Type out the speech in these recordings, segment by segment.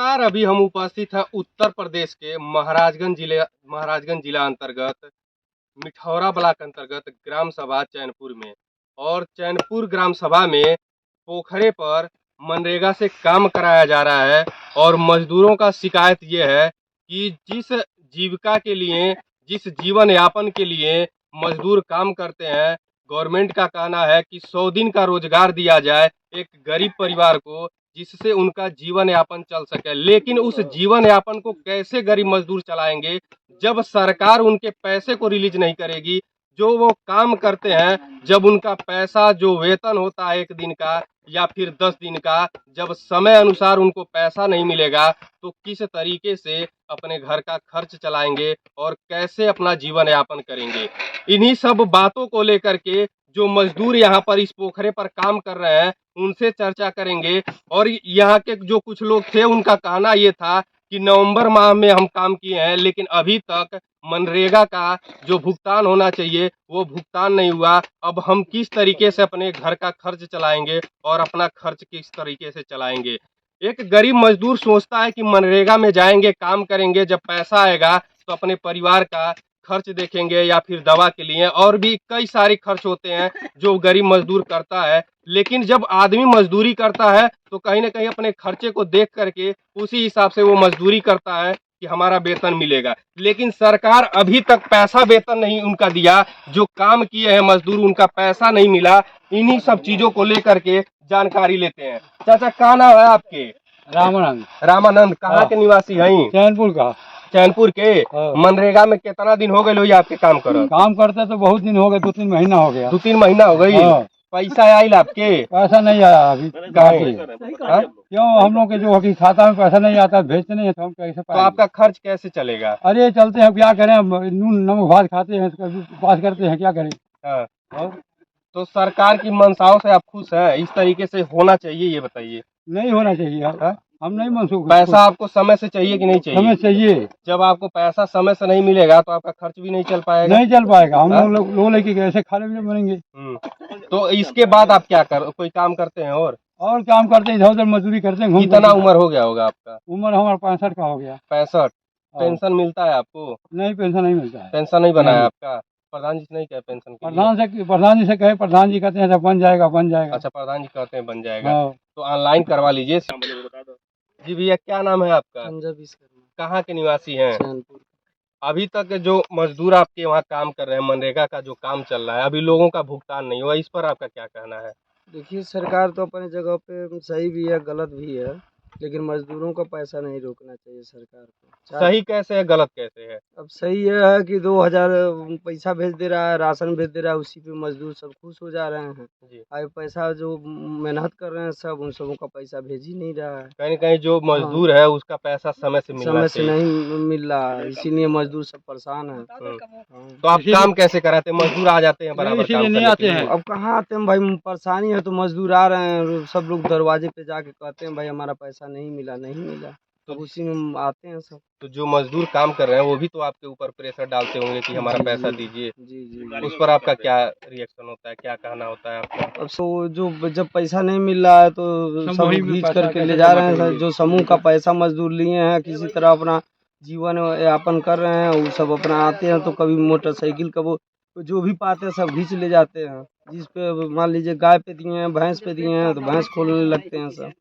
नमस्कार। अभी हम उपस्थित हैं उत्तर प्रदेश के महाराजगंज जिला अंतर्गत मिठौरा ब्लॉक अंतर्गत ग्राम सभा चैनपुर में। और चैनपुर ग्राम सभा में पोखरे पर मनरेगा से काम कराया जा रहा है। और मजदूरों का शिकायत ये है कि जिस जीविका के लिए, जिस जीवन यापन के लिए मजदूर काम करते हैं, गवर्नमेंट का कहना है कि 100 दिन का रोजगार दिया जाए एक गरीब परिवार को, जिससे उनका जीवन यापन चल सके। लेकिन उस जीवन यापन को कैसे गरीब मजदूर चलाएंगे जब सरकार उनके पैसे को रिलीज नहीं करेगी। जो वो काम करते हैं, जब उनका पैसा, जो वेतन होता है 1 दिन का या फिर 10 दिन का, जब समय अनुसार उनको पैसा नहीं मिलेगा तो किस तरीके से अपने घर का खर्च चलाएंगे और कैसे अपना जीवन यापन करेंगे। इन्हीं सब बातों को लेकर के जो मजदूर यहाँ पर इस पोखरे पर काम कर रहे हैं उनसे चर्चा करेंगे। और यहाँ के जो कुछ लोग थे उनका कहना ये था कि नवंबर माह में हम काम किए हैं, लेकिन अभी तक मनरेगा का जो भुगतान होना चाहिए वो भुगतान नहीं हुआ। अब हम किस तरीके से अपने घर का खर्च चलाएंगे और अपना खर्च किस तरीके से चलाएंगे। एक गरीब मजदूर सोचता है कि मनरेगा में जाएंगे, काम करेंगे, जब पैसा आएगा तो अपने परिवार का खर्च देखेंगे या फिर दवा के लिए, और भी कई सारे खर्च होते हैं जो गरीब मजदूर करता है। लेकिन जब आदमी मजदूरी करता है तो कहीं ना कहीं अपने खर्चे को देख करके उसी हिसाब से वो मजदूरी करता है कि हमारा वेतन मिलेगा। लेकिन सरकार अभी तक पैसा वेतन नहीं उनका दिया, जो काम किए हैं मजदूर उनका पैसा नहीं मिला। इन्हीं सब चीजों को लेकर के जानकारी लेते हैं। चाचा, क्या नाम है आपके? रामानंद। रामानंद, कहाँ के निवासी हैं? चैनपुर का। चैनपुर के। मनरेगा में कितना दिन हो गए आपके काम करते तो बहुत दिन हो गए, 2-3 महीना हो गया। 2-3 महीना हो गई। पैसा आयल आपके? पैसा नहीं आया अभी। क्यों? हम लोग के जो है खाता में पैसा नहीं आता, भेजते नहीं है तो हम कैसे तो आपका खर्च कैसे चलेगा? अरे चलते हैं, क्या करें, नून नमक भात खाते हैं, पास करते हैं, क्या करें। तो सरकार की मंशाओं से आप खुश हैं? इस तरीके से होना चाहिए, ये बताइए। नहीं होना चाहिए। हम नहीं मनसूख। पैसा आपको समय से चाहिए कि नहीं चाहिए? समय चाहिए। जब आपको पैसा समय से नहीं मिलेगा तो आपका खर्च भी नहीं चल पाएगा। नहीं चल पाएगा। हम लोग लेके कैसे खाने पीने बनेंगे। तो इसके बाद आप क्या कोई काम करते हैं? और काम करते हैं, इधर उधर मजदूरी करते हैं। कितना उम्र हो गया होगा आपका? उम्र हमारा 65 का हो गया। 65। पेंशन मिलता है आपको? नहीं, पेंशन नहीं मिलता है। पेंशन नहीं बना है आपका? प्रधान जी से नहीं कहे पेंशन? प्रधान जी से कहे, प्रधान जी कहते हैं बन जाएगा, बन जाएगा। अच्छा, प्रधान जी कहते हैं बन जाएगा। तो ऑनलाइन करवा लीजिए। जी भैया, क्या नाम है आपका? कहाँ के निवासी हैं? अभी तक जो मजदूर आपके वहाँ काम कर रहे हैं, मनरेगा का जो काम चल रहा है, अभी लोगों का भुगतान नहीं हुआ, इस पर आपका क्या कहना है? देखिए, सरकार तो अपनी जगह पे सही भी है, गलत भी है, लेकिन मजदूरों का पैसा नहीं रोकना चाहिए सरकार को। सही कैसे है, गलत कैसे है? अब सही ये है कि 2000 पैसा भेज दे रहा है, राशन भेज दे रहा है, उसी पे मजदूर सब खुश हो जा रहे हैं। और पैसा जो मेहनत कर रहे हैं सब, उन सबों का पैसा भेज ही नहीं रहा है। कहीं न कहीं जो मजदूर है उसका पैसा समय से नहीं मिल रहा है, इसीलिए मजदूर सब परेशान है। तो आप काम कैसे कराते हैं? मजदूर आ जाते हैं बराबर काम नहीं आते हैं। अब कहाँ आते हैं भाई, परेशानी है तो मजदूर आ रहे हैं, सब लोग दरवाजे पे जाके कहते हैं भाई हमारा पैसा नहीं मिला। तो उसी में आते हैं सब। तो जो मजदूर काम कर रहे हैं वो भी तो आपके ऊपर प्रेशर डालते होंगे कि हमारा पैसा दीजिए। जी। उस पर आपका क्या रिएक्शन होता है, क्या कहना होता है आपका? अब जो जब पैसा नहीं मिल रहा है तो सब खींच करके ले जा रहे हैं। जो समूह का पैसा मजदूर लिए हैं, किसी तरह अपना जीवन यापन कर रहे हैं, वो सब अपना आते हैं तो कभी मोटरसाइकिल का वो जो भी पाते हैं सब खींच ले जाते हैं। जिस पे मान लीजिए गाय पे दिए हैं, भैंस पे दिए हैं, तो भैंस खोलने लगते हैं सब।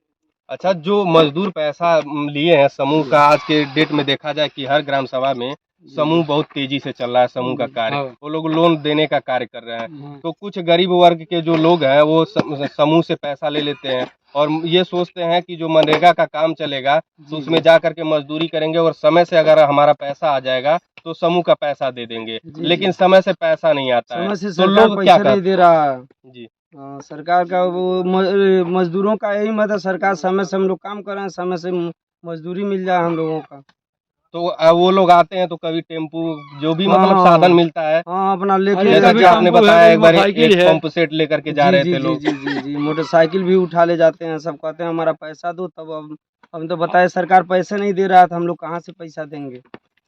अच्छा, जो मजदूर पैसा लिए हैं समूह का, आज के डेट में देखा जाए कि हर ग्राम सभा में समूह बहुत तेजी से चल रहा है, समूह का कार्य, वो लोग लोन देने का कार्य कर रहे हैं। तो कुछ गरीब वर्ग के जो लोग हैं वो समूह से पैसा ले लेते हैं और ये सोचते हैं कि जो मनरेगा का काम चलेगा तो उसमें जा करके मजदूरी करेंगे और समय से अगर हमारा पैसा आ जाएगा तो समूह का पैसा दे देंगे। लेकिन समय से पैसा नहीं आता है तो लोग क्या नहीं दे रहा है। जी, सरकार का वो मजदूरों का यही मत है, सरकार समय से हम लोग काम कर रहे हैं, समय से मजदूरी मिल जाए हम लोगों का। तो वो लोग आते हैं तो कभी टेम्पू जो भी मतलब साधन मिलता है अपना लेके, जैसा कि आपने बताया एक बार एक पंप सेट लेकर के जा रहे थे लोग। जी, मोटरसाइकिल भी उठा ले जाते हैं। सब कहते हैं हमारा पैसा दो, तब हम तो बताए सरकार पैसे नहीं दे रहा था, हम लोग कहाँ से पैसा देंगे।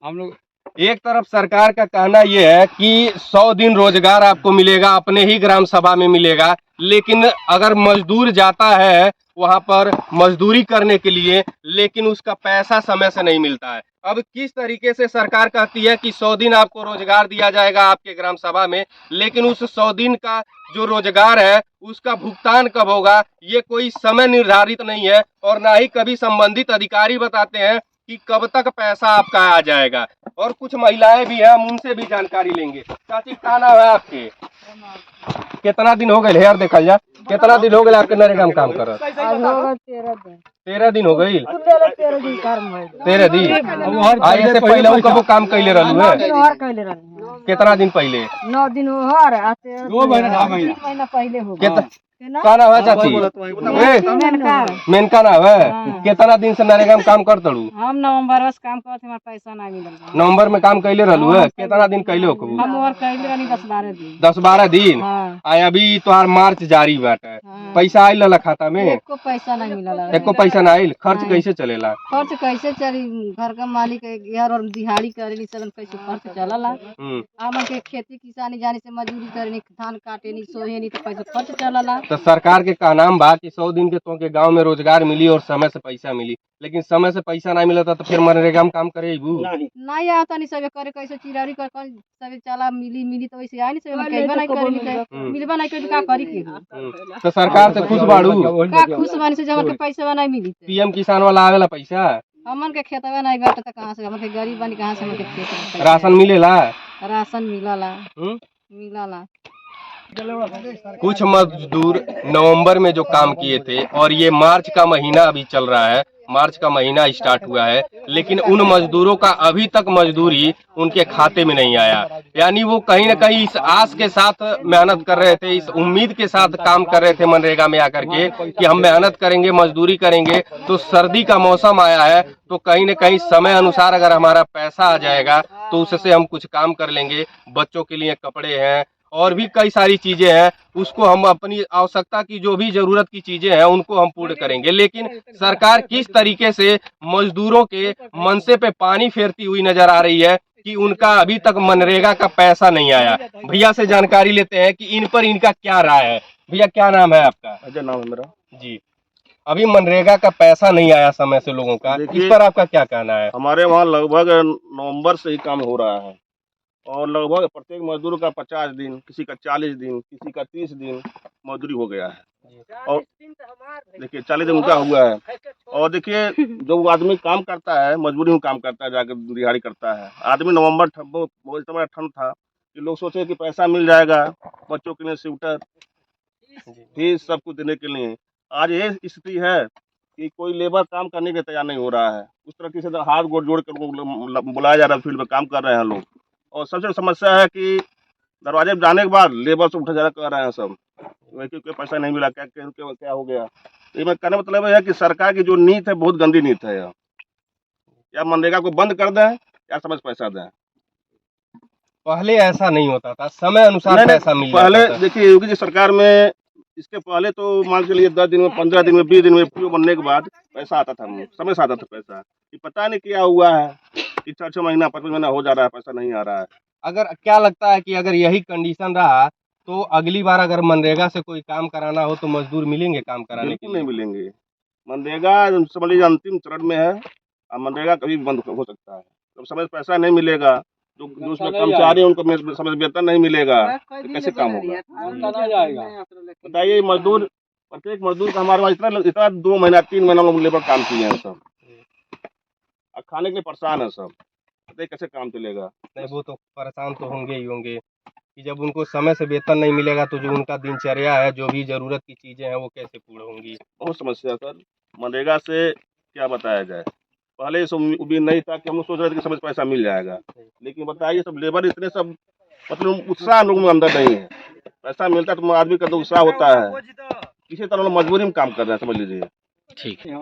हम लोग एक तरफ सरकार का कहना यह है कि 100 दिन रोजगार आपको मिलेगा, अपने ही ग्राम सभा में मिलेगा, लेकिन अगर मजदूर जाता है वहां पर मजदूरी करने के लिए, लेकिन उसका पैसा समय से नहीं मिलता है। अब किस तरीके से सरकार कहती है कि 100 दिन आपको रोजगार दिया जाएगा आपके ग्राम सभा में, लेकिन उस 100 दिन का जो रोजगार है उसका भुगतान कब होगा, ये कोई समय निर्धारित नहीं है। और ना ही कभी संबंधित अधिकारी बताते हैं कि कब तक पैसा आपका आ जाएगा। और कुछ महिलाएं भी हैं, हम उनसे भी जानकारी लेंगे। चाची, क्या नाम है आपके? कितना दिन हो गए यार, देखा जा कितना दिन हो गए आपके नरेगा में काम कर रहे? 13 दिन हो गई। 13 दिन आगे से पहले कबो काम कैले रहलू है? कितना दिन पहले? 9 दिन हो 2 महीना 6 महीना पहले हो गया। क्या नाम है चाची? मेनका नाम है। कितना दिन से नरेगा में काम करते रहू? हम नवंबर से काम करते, हमारा पैसा नहीं मिलल। नवंबर में काम कैले रहलू है? कितना दिन कैले हो कबू? हम और कैले रहनी 10-12 दिन। 10-12 दिन। हाँ। अभी तोहार मार्च जारी बाटे। हाँ। पैसा आइल रहला खाता में? एको पैसा नहीं मिलल। एको पैसा ना आइल। खर्च नहीं। कैसे चलेला? खर्च कैसे चली? घर का मालिक घर और दिहाड़ी करेली सब, कैसे खर्च चलला? हमन के खेती किसानी जाने से मजदूरी करनी, धान काटेनी, सोहेनी, तो कैसे खर्च चलला? तो सरकार के का नाम बा कि 100 दिन के तो के गांव में रोजगार मिली और समय से पैसा मिली, लेकिन समय से पैसा नहीं मिलता तो फिर मनरेगा में काम करे नहीं आता नहीं सब करे, कैसे चिरारी कर सब चला मिली तो वैसे आई नहीं सब कहबा नहीं करे, मिलबा नहीं करे, का करी के? तो सरकार से खुश बाड़ू? का खुश बानी से जब के पैसा नहीं मिली? पीएम किसान वाला आवेला पैसा? हमन के खेतवा नहीं बाटे तो कहां से? हमन के गरीब बानी, कहां से हमन के खेत? राशन मिलेला? राशन मिलला। कुछ मजदूर नवंबर में जो काम किए थे और ये मार्च का महीना अभी चल रहा है, मार्च का महीना स्टार्ट हुआ है, लेकिन उन मजदूरों का अभी तक मजदूरी उनके खाते में नहीं आया। यानी वो कहीं ना कहीं इस आस के साथ मेहनत कर रहे थे, इस उम्मीद के साथ काम कर रहे थे मनरेगा में आकर के कि हम मेहनत करेंगे, मजदूरी करेंगे, तो सर्दी का मौसम आया है तो कहीं ना कहीं समय अनुसार अगर हमारा पैसा आ जाएगा तो उससे हम कुछ काम कर लेंगे। बच्चों के लिए कपड़े हैं और भी कई सारी चीजें हैं, उसको हम अपनी आवश्यकता की जो भी जरूरत की चीजें हैं उनको हम पूर्ण करेंगे। लेकिन सरकार किस तरीके से मजदूरों के मनसे पे पानी फेरती हुई नजर आ रही है कि उनका अभी तक मनरेगा का पैसा नहीं आया। भैया से जानकारी लेते हैं कि इन पर इनका क्या राय है। भैया, क्या नाम है आपका? अजय नाम है मेरा जी। अभी मनरेगा का पैसा नहीं आया समय से लोगों का, इस पर आपका क्या कहना है? हमारे वहाँ लगभग नवंबर से ही काम हो रहा है और लगभग प्रत्येक मजदूर का 50 दिन, किसी का 40 दिन, किसी का 30 दिन मजदूरी हो गया है। और देखिए 40 दिन उनका हुआ है। और देखिए जो आदमी काम करता है, मजबूरी में काम करता है, जाकर दिहाड़ी करता है। आदमी नवंबर बहुत इतना बड़ा ठंड था कि लोग सोचे कि पैसा मिल जाएगा बच्चों के लिए, स्वेटर, फीस, सब कुछ देने के लिए। आज ये स्थिति है कि कोई लेबर काम करने के तैयार नहीं हो रहा है। उस तरह से हाथ गोड़ जोड़ कर बुलाया जा रहा है, फील्ड में काम कर रहे हैं लोग। और सबसे समस्या है कि दरवाजे पे जाने के बाद लेबर से उठा जा कर रहे हैं सब, क्योंकि पैसा नहीं मिला, क्या हो गया। तो ये मैं कहने मतलब है कि सरकार की जो नीति है बहुत गंदी नीति है। या मनरेगा को बंद कर दें या समझ पैसा दें। पहले ऐसा नहीं होता था, समय अनुसार पैसा मिल पहले जाता था। देखिए योगी जी सरकार में, इसके पहले तो मान के लिए 10 दिन में, 15 दिन में, 20 दिन में पीओ बनने के बाद पैसा आता था, समय से आता था पैसा। ये पता नहीं क्या हुआ है कि 4-6 महीना 5 महीना हो जा रहा है, पैसा नहीं आ रहा है। अगर क्या लगता है कि अगर यही कंडीशन रहा तो अगली बार अगर मनरेगा से कोई काम कराना हो तो मजदूर मिलेंगे काम कराने के बिल्कुल लिए? नहीं मिलेंगे। मनरेगा समझ लीजिए अंतिम चरण में है और मनरेगा कभी भी बंद हो सकता है। जब समय से पैसा नहीं मिलेगा, जो उसमें कर्मचारी हैं उनको समय वेतन नहीं मिलेगा तो कैसे काम होगा? बताइए मजदूर, प्रत्येक मजदूर का हमारे वहाँ इतना 2 महीना 3 महीना लोग लेबर काम किए हैं सब, और खाने के लिए परेशान है सब। बताइए कैसे काम चलेगा? नहीं, वो तो परेशान तो होंगे ही होंगे कि जब उनको समय से वेतन नहीं मिलेगा तो जो उनका दिनचर्या है, जो भी जरूरत की चीजें हैं वो कैसे पूर्ण होंगी? बहुत समस्या सर। मनरेगा से क्या बताया जाए। पहले ये सब उम्मीद नहीं था कि हम लोग सोच रहे थे कि समय से पैसा मिल जाएगा, लेकिन बताइए सब लेबर इतने सब, मतलब उत्साह लोगों में अंदर नहीं है। पैसा मिलता तो आदमी का तो उत्साह होता है, किसी तरह मजबूरी में काम कर रहे हैं, समझ लीजिए। ठीक है।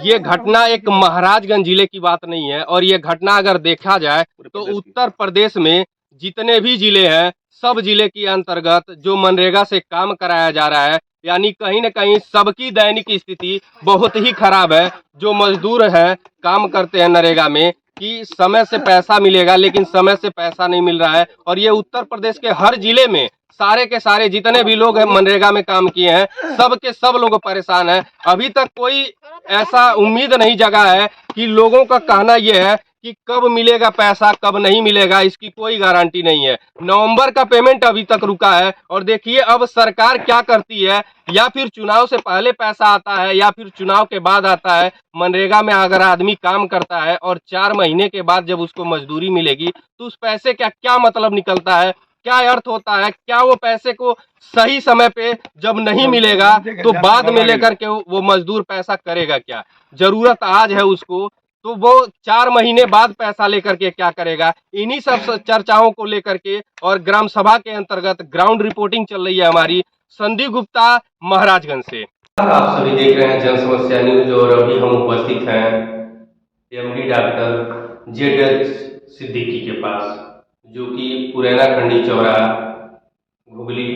ये घटना एक महाराजगंज जिले की बात नहीं है, और ये घटना अगर देखा जाए तो उत्तर प्रदेश में जितने भी जिले हैं, सब जिले के अंतर्गत जो मनरेगा से काम कराया जा रहा है, यानी कहीं न कहीं सबकी दैनिक स्थिति बहुत ही खराब है। जो मजदूर हैं, काम करते हैं नरेगा में कि समय से पैसा मिलेगा, लेकिन समय से पैसा नहीं मिल रहा है। और ये उत्तर प्रदेश के हर जिले में सारे के सारे जितने भी लोग हैं मनरेगा में काम किए हैं सब के सब लोग परेशान हैं। अभी तक कोई ऐसा उम्मीद नहीं जगा है कि लोगों का कहना यह है कि कब मिलेगा पैसा कब नहीं मिलेगा, इसकी कोई गारंटी नहीं है। नवंबर का पेमेंट अभी तक रुका है और देखिए अब सरकार क्या करती है, या फिर चुनाव से पहले पैसा आता है या फिर चुनाव के बाद आता है। मनरेगा में अगर आदमी काम करता है और 4 महीने के बाद जब उसको मजदूरी मिलेगी तो उस पैसे का क्या मतलब निकलता है, क्या अर्थ होता है, क्या वो पैसे को सही समय पे जब नहीं मिलेगा तो बाद में लेकर के वो मजदूर पैसा करेगा क्या। जरूरत आज है उसको तो वो 4 महीने बाद पैसा लेकर के क्या करेगा। इन्हीं सब चर्चाओं को लेकर के और ग्राम सभा के अंतर्गत ग्राउंड रिपोर्टिंग चल रही है हमारी। संदीप गुप्ता, महाराजगंज से। आप सभी देख रहे हैं जन समस्या न्यूज और अभी हम उपस्थित हैं एमडी डॉक्टर जेड सिद्दीकी के पास, जो कि पुरैना खंडी चौराहा घुगली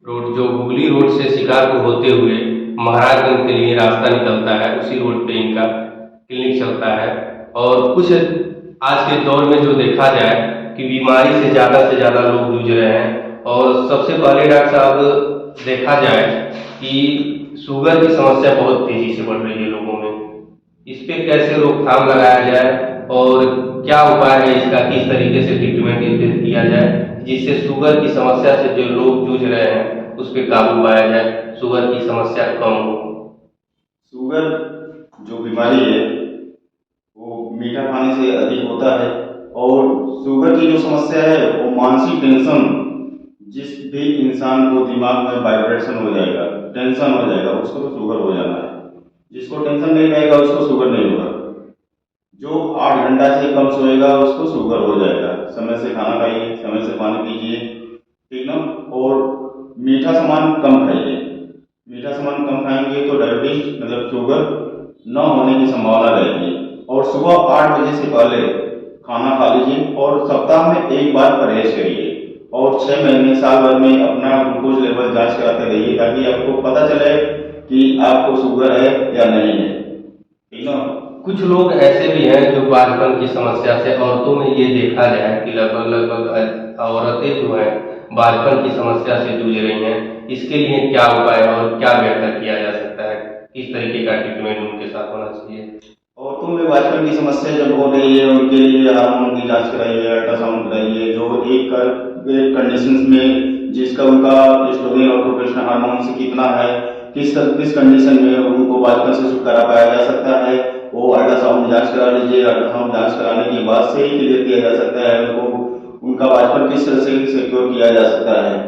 रोड, जो घुगली रोड से शिकारपुर होते हुए महाराजगंज के लिए रास्ता निकलता है, उसी रोड पे इनका क्लिनिक चलता है। और कुछ आज के दौर में जो देखा जाए कि बीमारी से ज़्यादा लोग जूझ रहे हैं। और सबसे पहले डॉक्टर साहब देखा जाए कि शुगर की समस्या बहुत तेजी से बढ़ रही है लोगों में, इस पे कैसे रोकथाम लगाया जाए और क्या उपाय है इसका, किस तरीके से ट्रीटमेंट किया जाए जिससे शुगर की समस्या से जो लोग जूझ रहे हैं उस पर काबू पाया जाए, शुगर की समस्या कम हो। शुगर जो बीमारी है वो मीठा खाने से अधिक होता है और शुगर की जो समस्या है वो मानसिक टेंशन, जिस भी इंसान को दिमाग में वाइब्रेशन हो जाएगा, टेंशन हो जाएगा, उसको तो शुगर हो जाना है। जिसको टेंशन नहीं रहेगा उसको शुगर नहीं होगा। जो 8 घंटा से कम सोएगा उसको शुगर हो जाएगा। समय से खाना खाइए, समय से पानी पीजिए, ठीक ना। और मीठा सामान कम खाइए। मीठा सामान कम खाएंगे तो डायबिटीज मतलब शुगर न होने की संभावना रहेगी। और सुबह 8 बजे से पहले खाना खा लीजिए और सप्ताह में एक बार परहेज करिए और 6 महीने साल भर में अपना ग्लूकोज लेवल जांच कराते रहिए ताकि आपको पता चले कि आपको शुगर है या नहीं है, ठीक ना। कुछ लोग ऐसे भी हैं जो बालपन की समस्या से, औरतों में ये देखा जाए कि लगभग औरतें जो हैं बालपन की समस्या से जूझ रही हैं। इसके लिए क्या उपाय और क्या बेहतर किया जा सकता है, किस तरीके का ट्रीटमेंट उनके साथ होना चाहिए। औरतों में बालपन की समस्या जब हो रही है उनके लिए हार्मोन की जांच कराइए, अल्ट्रासाउंड कराइए। जो एक कंडीशन में जिसका उनका एस्ट्रोजन और प्रोजेस्टेरोन हार्मोन से कितना है, किस कंडीशन में उनको बालपन से छुटकारा पाया जा सकता है, वो अल्ट्रासाउंड जांच करा लीजिए। अल्ट्रासाउंड जांच कराने के बाद से ही क्लियर किया जा सकता है उनको उनका बालपन किस तरह से सिक्योर किया जा सकता है।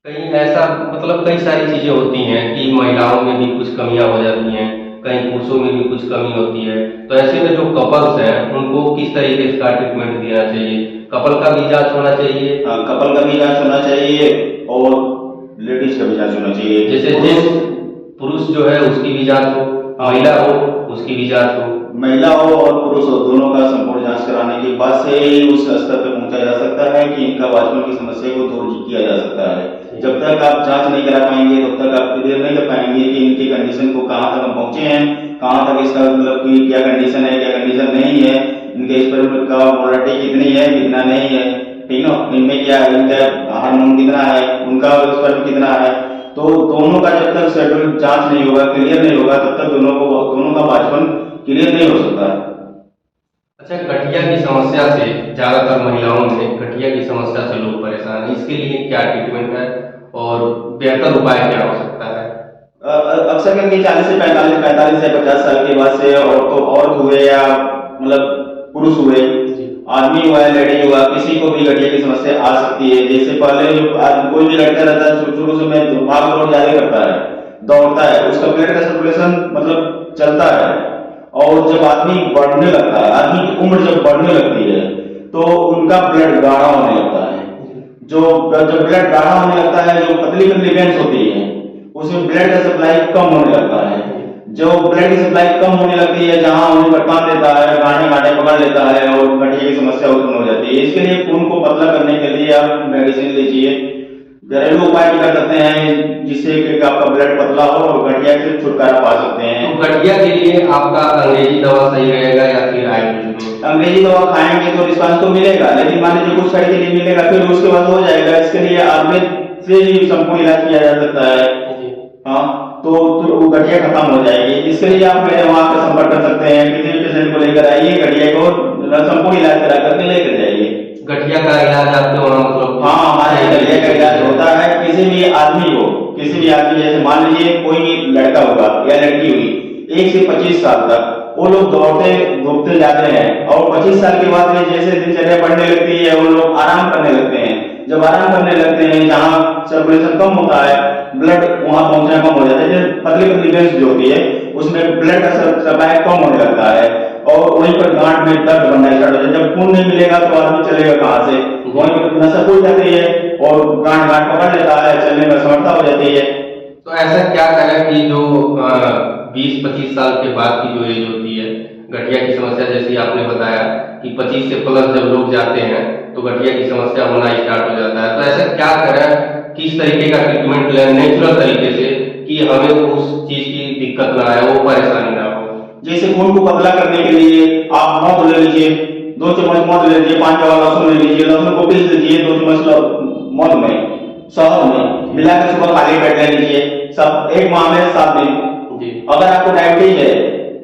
कहीं ऐसा मतलब कई सारी चीजें होती हैं कि महिलाओं में भी कुछ कमियां हो जाती हैं, कहीं पुरुषों में भी कुछ कमी होती है। तो ऐसे में जो कपल्स हैं उनको किस तरीके का ट्रीटमेंट देना चाहिए, कपल का भी जांच होना चाहिए। कपल का भी जांच होना चाहिए और लेडीज का भी जांच होना चाहिए। जैसे जिस पुरुष जो है उसकी भी जांच हो, महिला हो उसकी भी जांच हो। महिला हो और पुरुष हो दोनों का संपूर्ण जांच कराने के बाद से ही उस स्तर पर पहुंचा जा सकता है कि इनका बालपन की समस्या को दूर किया जा सकता है। जब तक आप जांच नहीं करा पाएंगे तब तक आप क्लियर नहीं कर पाएंगे कि इनकी कंडीशन को कहाँ तक हम पहुंचे हैं, कहाँ तक इसका मतलब कि क्या कंडीशन है क्या कंडीशन नहीं है, इनके स्पर्म का मोलारिटी कितनी है कितना नहीं है, ठीक ना। इनमें क्या इनका हार्मोन कितना है, उनका स्पर्म कितना है। तो दोनों का जब तक शेड्यूल जांच नहीं होगा, क्लियर नहीं होगा, तब तक दोनों का बालपन क्लियर नहीं हो सकता है। अच्छा, गठिया की समस्या से ज्यादातर महिलाओं में गठिया की समस्या से लोग परेशान हैं, इसके लिए क्या ट्रीटमेंट है और बेहतर उपाय क्या हो सकता है। अक्सर करके 40 से 45 से 50 साल के बाद से औरत हुए या मतलब पुरुष हुए, आदमी हुआ है लेडी हुआ, किसी को भी गठिया की समस्या आ सकती है। जैसे पहले जो कोई भी लड़का रहता है शुरू से में भाग दौड़ ज्यादा करता है, दौड़ता है, उसका ब्लड का सर्कुलेशन मतलब चलता है। और जब आदमी बढ़ने लगता है, आदमी की उम्र जब बढ़ने लगती है तो उनका ब्लड गाढ़ा होने लगता है। जब ब्लड गाढ़ा होने लगता है, जो पतली पतली वेन्स होती है उसमें ब्लड का सप्लाई कम होने लगता है। जो ब्लड की सप्लाई कम होने लगती है, जहां उन्हें भटकान देता है, गाढ़े पकड़ लेता है और गठिया की समस्या उत्पन्न हो जाती है। इसके लिए खून को पतला करने के लिए आप मेडिसिन लीजिए, घरेलू उपाय भी कर सकते हैं जिससे कि आपका ब्लड पतला हो और गठिया से छुटकारा पा सकते हैं। तो गठिया के लिए आपका अंग्रेजी दवा सही रहेगा या फिर आयुर्वेदिक? अंग्रेजी दवा खाएंगे तो रिस्पांस तो मिलेगा, लेकिन मान लीजिए कुछ साइड के लिए मिलेगा, फिर उसके बाद हो जाएगा। इसके लिए आयुर्वेद से ही संपूर्ण इलाज किया जा सकता है। हाँ, तो वो गठिया खत्म हो जाएगी। इसके लिए आप मेरे वहाँ पे संपर्क कर सकते हैं। किसी भी पेशेंट को लेकर आइए, गठिया को संपूर्ण इलाज करा करके लेकर जाइए। गठिया का इलाज आपके वहाँ मतलब? हाँ, हमारे गठिया का इलाज होता है। किसी भी आदमी को, किसी भी आदमी, जैसे मान लीजिए कोई भी लड़का होगा या लड़की हुई 1 से 25 साल तक, वो लोग दौड़ते घूमते जाते हैं और 25 साल के बाद में जैसे दिनचर्या बढ़ने लगती है वो लोग आराम करने लगते हैं। जब आराम करने लगते हैं, जहाँ सर्कुलेशन कम होता है, ब्लड वहां पहुंचना कम हो जाता है। जैसे पतली पतली वेंस जो होती है उसमें ब्लड का सप्लाई कम होने लगता है और वहीं पर गांठ में दर्द बनना स्टार्ट हो जाता है। जब खून नहीं मिलेगा तो आदमी चलेगा कहाँ से? वहीं पर नसा फूल जाती है और गांठ पकड़ लेता है, चलने में असमर्थता हो जाती है। तो ऐसा क्या करें कि जो 20-25 साल के बाद की जो एज होती है, गठिया की समस्या जैसी आपने बताया कि 25 से प्लस जब लोग जाते हैं तो गठिया की समस्या होना स्टार्ट हो जाता है, तो ऐसा क्या करें, किस तरीके का ट्रीटमेंट लें नेचुरल तरीके से कि हमें उस चीज की दिक्कत ना आए, वो परेशानी ना हो? जैसे खून को पतला करने के लिए आप मध ले लीजिए, 2 चम्मच मध ले लीजिए, 5 जवा लहसुन ले लीजिए, लहसुन को पीस लीजिए 2 चम्मच मध में, शहद में मिला के सुबह खाली पेट ले लीजिए, सब 1 माह में 7 दिन। अगर आपको डायबिटीज है,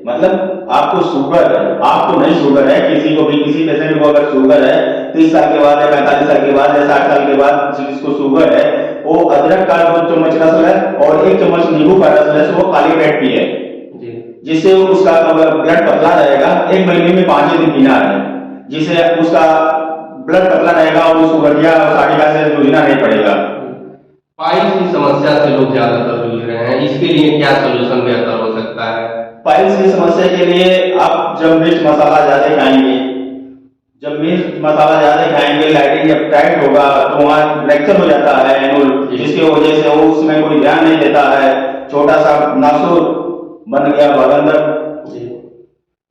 मतलब आपको शुगर है, आपको नहीं शुगर है, किसी को भी, किसी पेशेंट को अगर शुगर है 30 साल के बाद या 45 साल के बाद या 60 साल के बाद जिसको शुगर है, वो अदरक का 2 चम्मच रस है और 1 चम्मच नींबू का रस है, वो खाली पेट पिए, जिससे उसका ब्लड पतला रहेगा। 1 महीने में 5 दिन पीना है, जिससे उसका ब्लड पतला रहेगा और उसको गठिया और साड़िका से जूझना नहीं पड़ेगा। पाइल्स की समस्या से लोग ज्यादातर जूझ रहे हैं, इसके लिए क्या सोल्यूशन बेहतर हो सकता है? पाइल्स की समस्या के लिए आप जब मिर्च मसाला ज्यादा खाएंगे, जब मिर्च मसाला ज्यादा खाएंगे, लाइटिंग जब टाइट होगा तो वहाँ फ्रैक्चर हो जाता है एनुल, जिसकी वजह से वो उसमें कोई ध्यान नहीं देता है, छोटा सा नासूर बन गया बगंदर।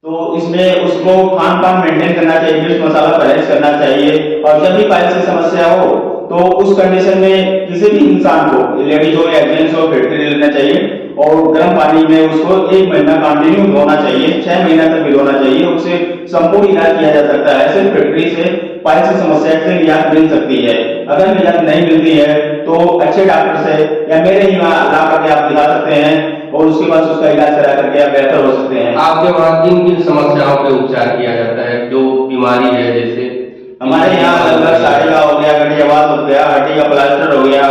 तो इसमें उसको खान पान मेंटेन करना चाहिए, मिर्च मसाला परहेज करना चाहिए। और जब भी पाइल्स की समस्या हो तो उस कंडीशन में किसी भी इंसान को, लेडीज हो या जेंट्स हो, फिटकरी लेना चाहिए और गर्म पानी में उसको 1 महीना कंटिन्यू धोना चाहिए, 6 महीना तक भी धोना चाहिए। उससे संपूर्ण इलाज किया जा सकता है। सिर्फ फिटकरी से पाइल्स की समस्या से निजात मिल सकती है। अगर निजात नहीं मिलती है तो अच्छे डॉक्टर से या मेरे ही वहाँ ला करके आप दिखा सकते हैं और उसके बाद उसका इलाज करा करके आप बेहतर हो सकते हैं। आपके वहाँ किन समस्याओं पे उपचार किया जाता है, जो बीमारी है? जैसे हमारे यहाँ लगभग साड़िका हो गया, गठियावात हो गया, हड्डी का प्लास्टर हो गया,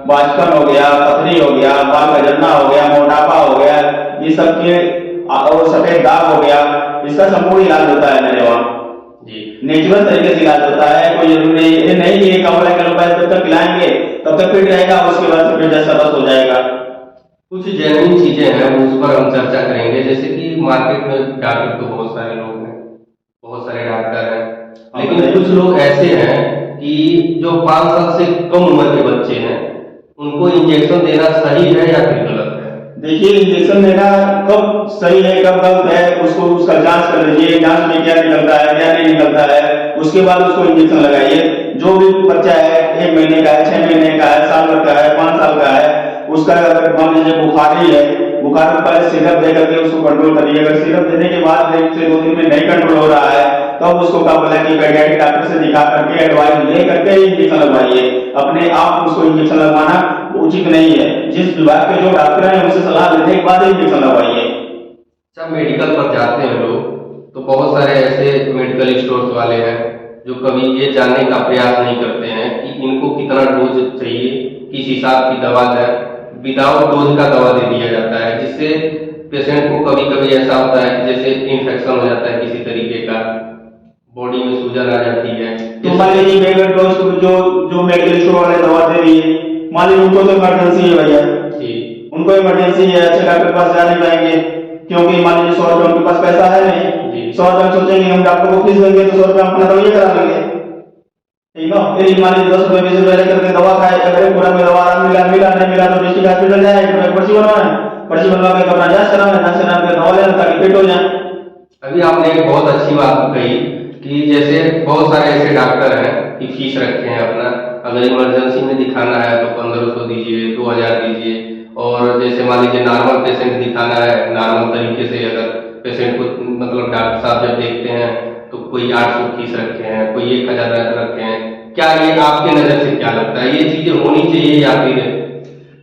बाजपन हो गया, पथरी हो गया, बाल का झड़ना हो गया, मोटापा हो गया, ये सब के, और सफेद दाग हो गया, इसका संपूर्ण इलाज होता है मेरे वहाँ। नेचुरल तरीके से इलाज होता है। कोई जरूरी नहीं ये नहीं कि 1 रुपए जब तक पिलाएंगे तब तक फिट रहेगा, उसके बाद फिर जैसा बस हो जाएगा। कुछ जेन्युइन चीजें हैं उस पर हम चर्चा करेंगे। जैसे कि मार्केट में डॉक्टर तो बहुत सारे लोग हैं, बहुत सारे डॉक्टर हैं, लेकिन कुछ लोग ऐसे हैं कि जो 5 साल से कम उम्र के बच्चे हैं उनको इंजेक्शन देना सही है या फिर गलत है? देखिए, इंजेक्शन देना कब सही है कब गलत है उसको उसका जांच कर लीजिए, जांच में क्या निकलता है क्या नहीं निकलता है, उसके बाद उसको इंजेक्शन लगाइए। जो भी बच्चा है 1 महीने का है, 6 महीने का है, साल भर का है, 5 साल का है, उसका अगर मान लीजिए बुखार ही है, बुखार में पहले सिरप दे करके उसको कंट्रोल करिए। अगर सिरप देने के बाद 1 से 2 दिन में नहीं कंट्रोल हो रहा है तब उसको क्या बोला कि पेडियाट्रिक डॉक्टर से दिखा करके एडवाइस ले करके इंजेक्शन लगवाइए। अपने आप उसको इंजेक्शन लगवाना उचित नहीं है। जिस विभाग के जो डॉक्टर हैं उनसे सलाह लेने के बाद इंजेक्शन लगवाइए। जब मेडिकल पर जाते हैं लोग तो बहुत सारे ऐसे मेडिकल स्टोर्स वाले हैं जो कभी ये जानने का प्रयास नहीं करते हैं कि इनको कितना डोज चाहिए, किस हिसाब की दवा है, विदाउट डोज का दवा दे दिया जाता है, जिससे पेशेंट को कभी कभी ऐसा होता है कि जैसे इन्फेक्शन हो जाता है किसी तरीके का, बॉडी में सूजन आ जाती है। तो मान लीजिए मेडिकल डोज जो मेडिकल स्टोर वाले दवा दे रही है, मान लीजिए उनको तो इमरजेंसी है भैया, उनको इमरजेंसी है, अच्छे डॉक्टर के पास जा नहीं पाएंगे क्योंकि मान लीजिए 100 रुपये उनके पास पैसा है नहीं, 100 रुपये सोचेंगे हम डॉक्टर को फीस देंगे तो 100 रुपये अपना दवाई करा लेंगे, ठीक है। फिर मान लीजिए 10 रुपये 20 रुपये लेकर दवा खाए, अगर पूरा में दवा आराम मिला नहीं मिला तो डिस्ट्रिक्ट हॉस्पिटल जाए, पर्ची बनवाए, पर्ची बनवा के अपना जांच कराए, जांच करा के दवा लेना ताकि फिट हो जाए। अभी आपने एक बहुत अच्छी बात कही कि जैसे बहुत सारे ऐसे डॉक्टर हैं कि फीस रखते हैं अपना, अगर इमरजेंसी में दिखाना है तो 1500 दीजिए, 2000 दीजिए, और जैसे मान लीजिए नॉर्मल पेशेंट दिखाना है, नॉर्मल तरीके से अगर पेशेंट को मतलब डॉक्टर साहब जब देखते हैं तो कोई 800 फीस रखे हैं, कोई 1000 रखे हैं। क्या ये आपके नज़र से क्या लगता है, ये चीज़ें होनी चाहिए या फिर?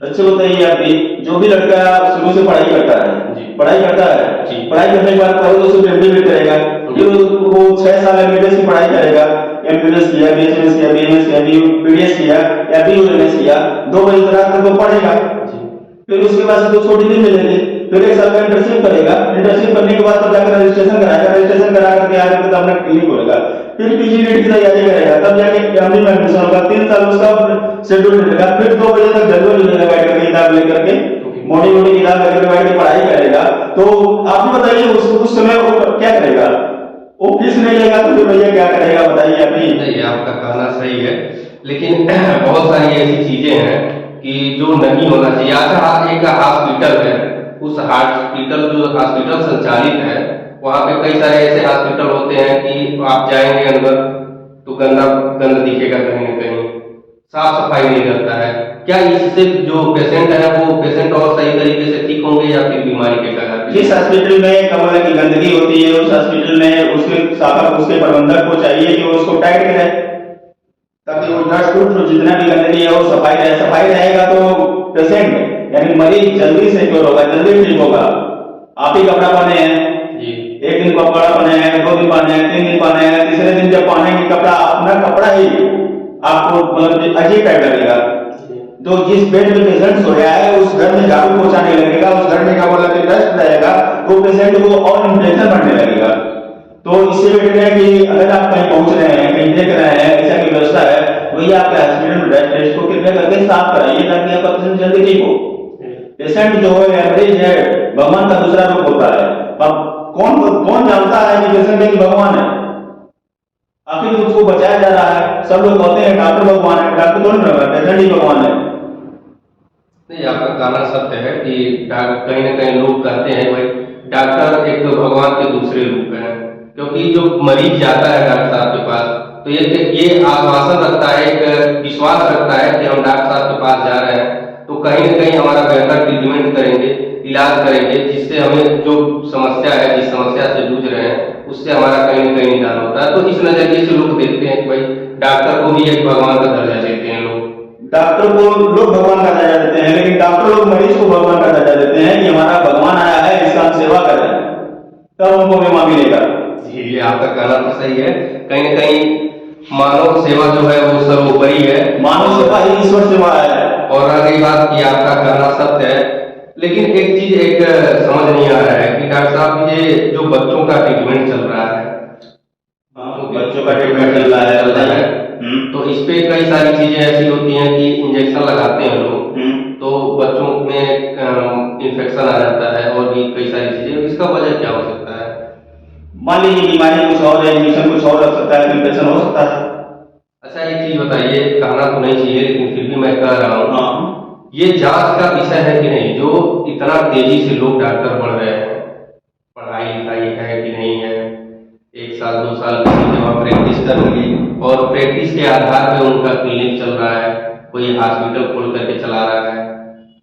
अच्छा बताइए, आप जो भी लड़का शुरू से पढ़ाई करता है जी, पढ़ाई करता है जी, पढ़ाई करने के बाद पहले तो उसको एमबीबीएस करेगा, फिर वो 6 साल एमबीबीएस की पढ़ाई करेगा, एमबीबीएस किया, बीएचएमएस किया, बीएमएस किया, बीडीएस किया या बीयूएमएस किया, 2 बजे तक तो पढ़ेगा। फिर उसके बाद से तो छोटी नहीं मिलेगी, फिर 1 साल का इंटर्नशिप करेगा, इंटर्नशिप करने के बाद तो जाकर रजिस्ट्रेशन कराएगा, रजिस्ट्रेशन करा करके आगे तो अपना क्लिनिक खोलेगा, फिर पीजी नीट की तैयारी करेगा, तब जाके एमडी में एडमिशन होगा, 3 साल उसका शेड्यूल मिलेगा, फिर 2 बजे तक जल्दी मिलेगा बैठ करके किताब लेकर के, मोटी मोटी किताब लेकर बैठ के पढ़ाई करेगा। तो आप ही बताइए उस समय वो क्या करेगा? वो फीस नहीं लेगा तो फिर भैया क्या करेगा बताइए आप ही। नहीं, आपका कहना सही है, लेकिन बहुत सारी ऐसी चीजें हैं कि जो नहीं होना चाहिए। आज एक हॉस्पिटल है, उस हॉस्पिटल जो हॉस्पिटल संचालित है, वहाँ पे कई सारे ऐसे हॉस्पिटल होते हैं कि आप जाएंगे अंदर तो गंदा गंदा दिखेगा, कहीं न कहीं साफ सफाई नहीं रहता है। क्या इससे जो पेशेंट है वो पेशेंट और सही तरीके से ठीक होंगे या फिर बीमारी के कारण? जिस हॉस्पिटल में कमरे की गंदगी होती है, उस हॉस्पिटल में उसके प्रबंधक को चाहिए कि वो उसको टाइट करे, ताकि वो डस्ट उठ जितना भी गंदगी है वो सफाई रहे। सफाई रहेगा तो पेशेंट यानी मरीज जल्दी से क्योर होगा, जल्दी ठीक होगा। आप ही कपड़ा पहने हैं जी, 1 दिन कपड़ा पहने हैं, 2 दिन पहने हैं, 3 दिन पहने हैं, तीसरे दिन जब पहनेंगे कपड़ा, अपना कपड़ा ही आपको मतलब अजीब टाइप लगेगा। तो जिस बेड में पेशेंट सोया है उस घर में झाड़ू पहुंचाने लगेगा, उस घर में क्या बोला कि डस्ट रहेगा, तो पेशेंट को और इन्फेक्शन बढ़ने लगेगा। तो इससे बेटर है कि अगर आप कहीं पहुंच रहे हैं, कहीं देख रहे हैं ऐसा की व्यवस्था है, वही आपके हॉस्पिटल में डस्ट को कृपया करके साफ कराइए ताकि आपका पेशेंट जल्दी ठीक हो। पेशेंट जो है मरीज है, भगवान का दूसरा रूप होता है। अब कौन जानता है कि पेशेंट एक भगवान है? आखिर उसको बचाया जा रहा है। सब लोग कहते हैं डॉक्टर भगवान है, डॉक्टर कौन है? पेशेंट ही भगवान है। नहीं, आपका कहना सत्य है कि कहीं न कहीं लोग कहते हैं भाई डॉक्टर एक भगवान के दूसरे रूप हैं, क्योंकि जो मरीज जाता है डॉक्टर साहब के पास तो ये आश्वासन रखता है, एक विश्वास रखता है कि हम डॉक्टर साहब के पास जा रहे हैं तो कहीं न कहीं हमारा बेहतर ट्रीटमेंट करेंगे, इलाज करेंगे, जिससे हमें जो समस्या है, जिस समस्या से जूझ रहे हैं उससे हमारा कहीं न कहीं निदान होता है। तो इस नजरिए से लोग देखते हैं कि भाई डॉक्टर को भी एक भगवान का दर्जा देते हैं लोग। डॉक्टर को लोग भगवान का दर्जा देते हैं, लेकिन डॉक्टर लोग मरीज को भगवान का दर्जा देते हैं कि हमारा भगवान आया है, इसका हम सेवा करें, तब उनको बीमा मिलेगा। जी, ये आपका कहना तो सही है। कहीं न कहीं मानव सेवा जो है वो सर्वोपरि है, मानव सेवा ही ईश्वर सेवा है। और रही बात की आपका कहना सत्य है, लेकिन एक चीज समझ नहीं आ रहा है कि डॉक्टर साहब ये जो बच्चों का ट्रीटमेंट चल रहा है, बच्चों का ट्रीटमेंट चल रहा है, तो इस पे कई सारी चीजें ऐसी होती हैं कि इंजेक्शन लगाते हैं लोग, तो बच्चों में इन्फेक्शन आ जाता है और भी कई सारी चीजें। इसका वजह क्या हो सकता है? मान लीजिए बीमारी कुछ और है, इंजेक्शन कुछ और लग सकता है, इन्फेक्शन हो सकता है। अच्छा, एक चीज बताइए, कहना तो नहीं चाहिए लेकिन फिर भी मैं कह रहा हूँ, हाँ, ये जांच का विषय है कि नहीं? जो इतना तेजी से लोग डॉक्टर बढ़ रहे हैं, पढ़ाई लिखाई है कि नहीं है, 1 साल 2 साल किसी जगह प्रैक्टिस कर ली और प्रैक्टिस के आधार पे उनका क्लिनिक चल रहा है, कोई हॉस्पिटल खोल करके चला रहा है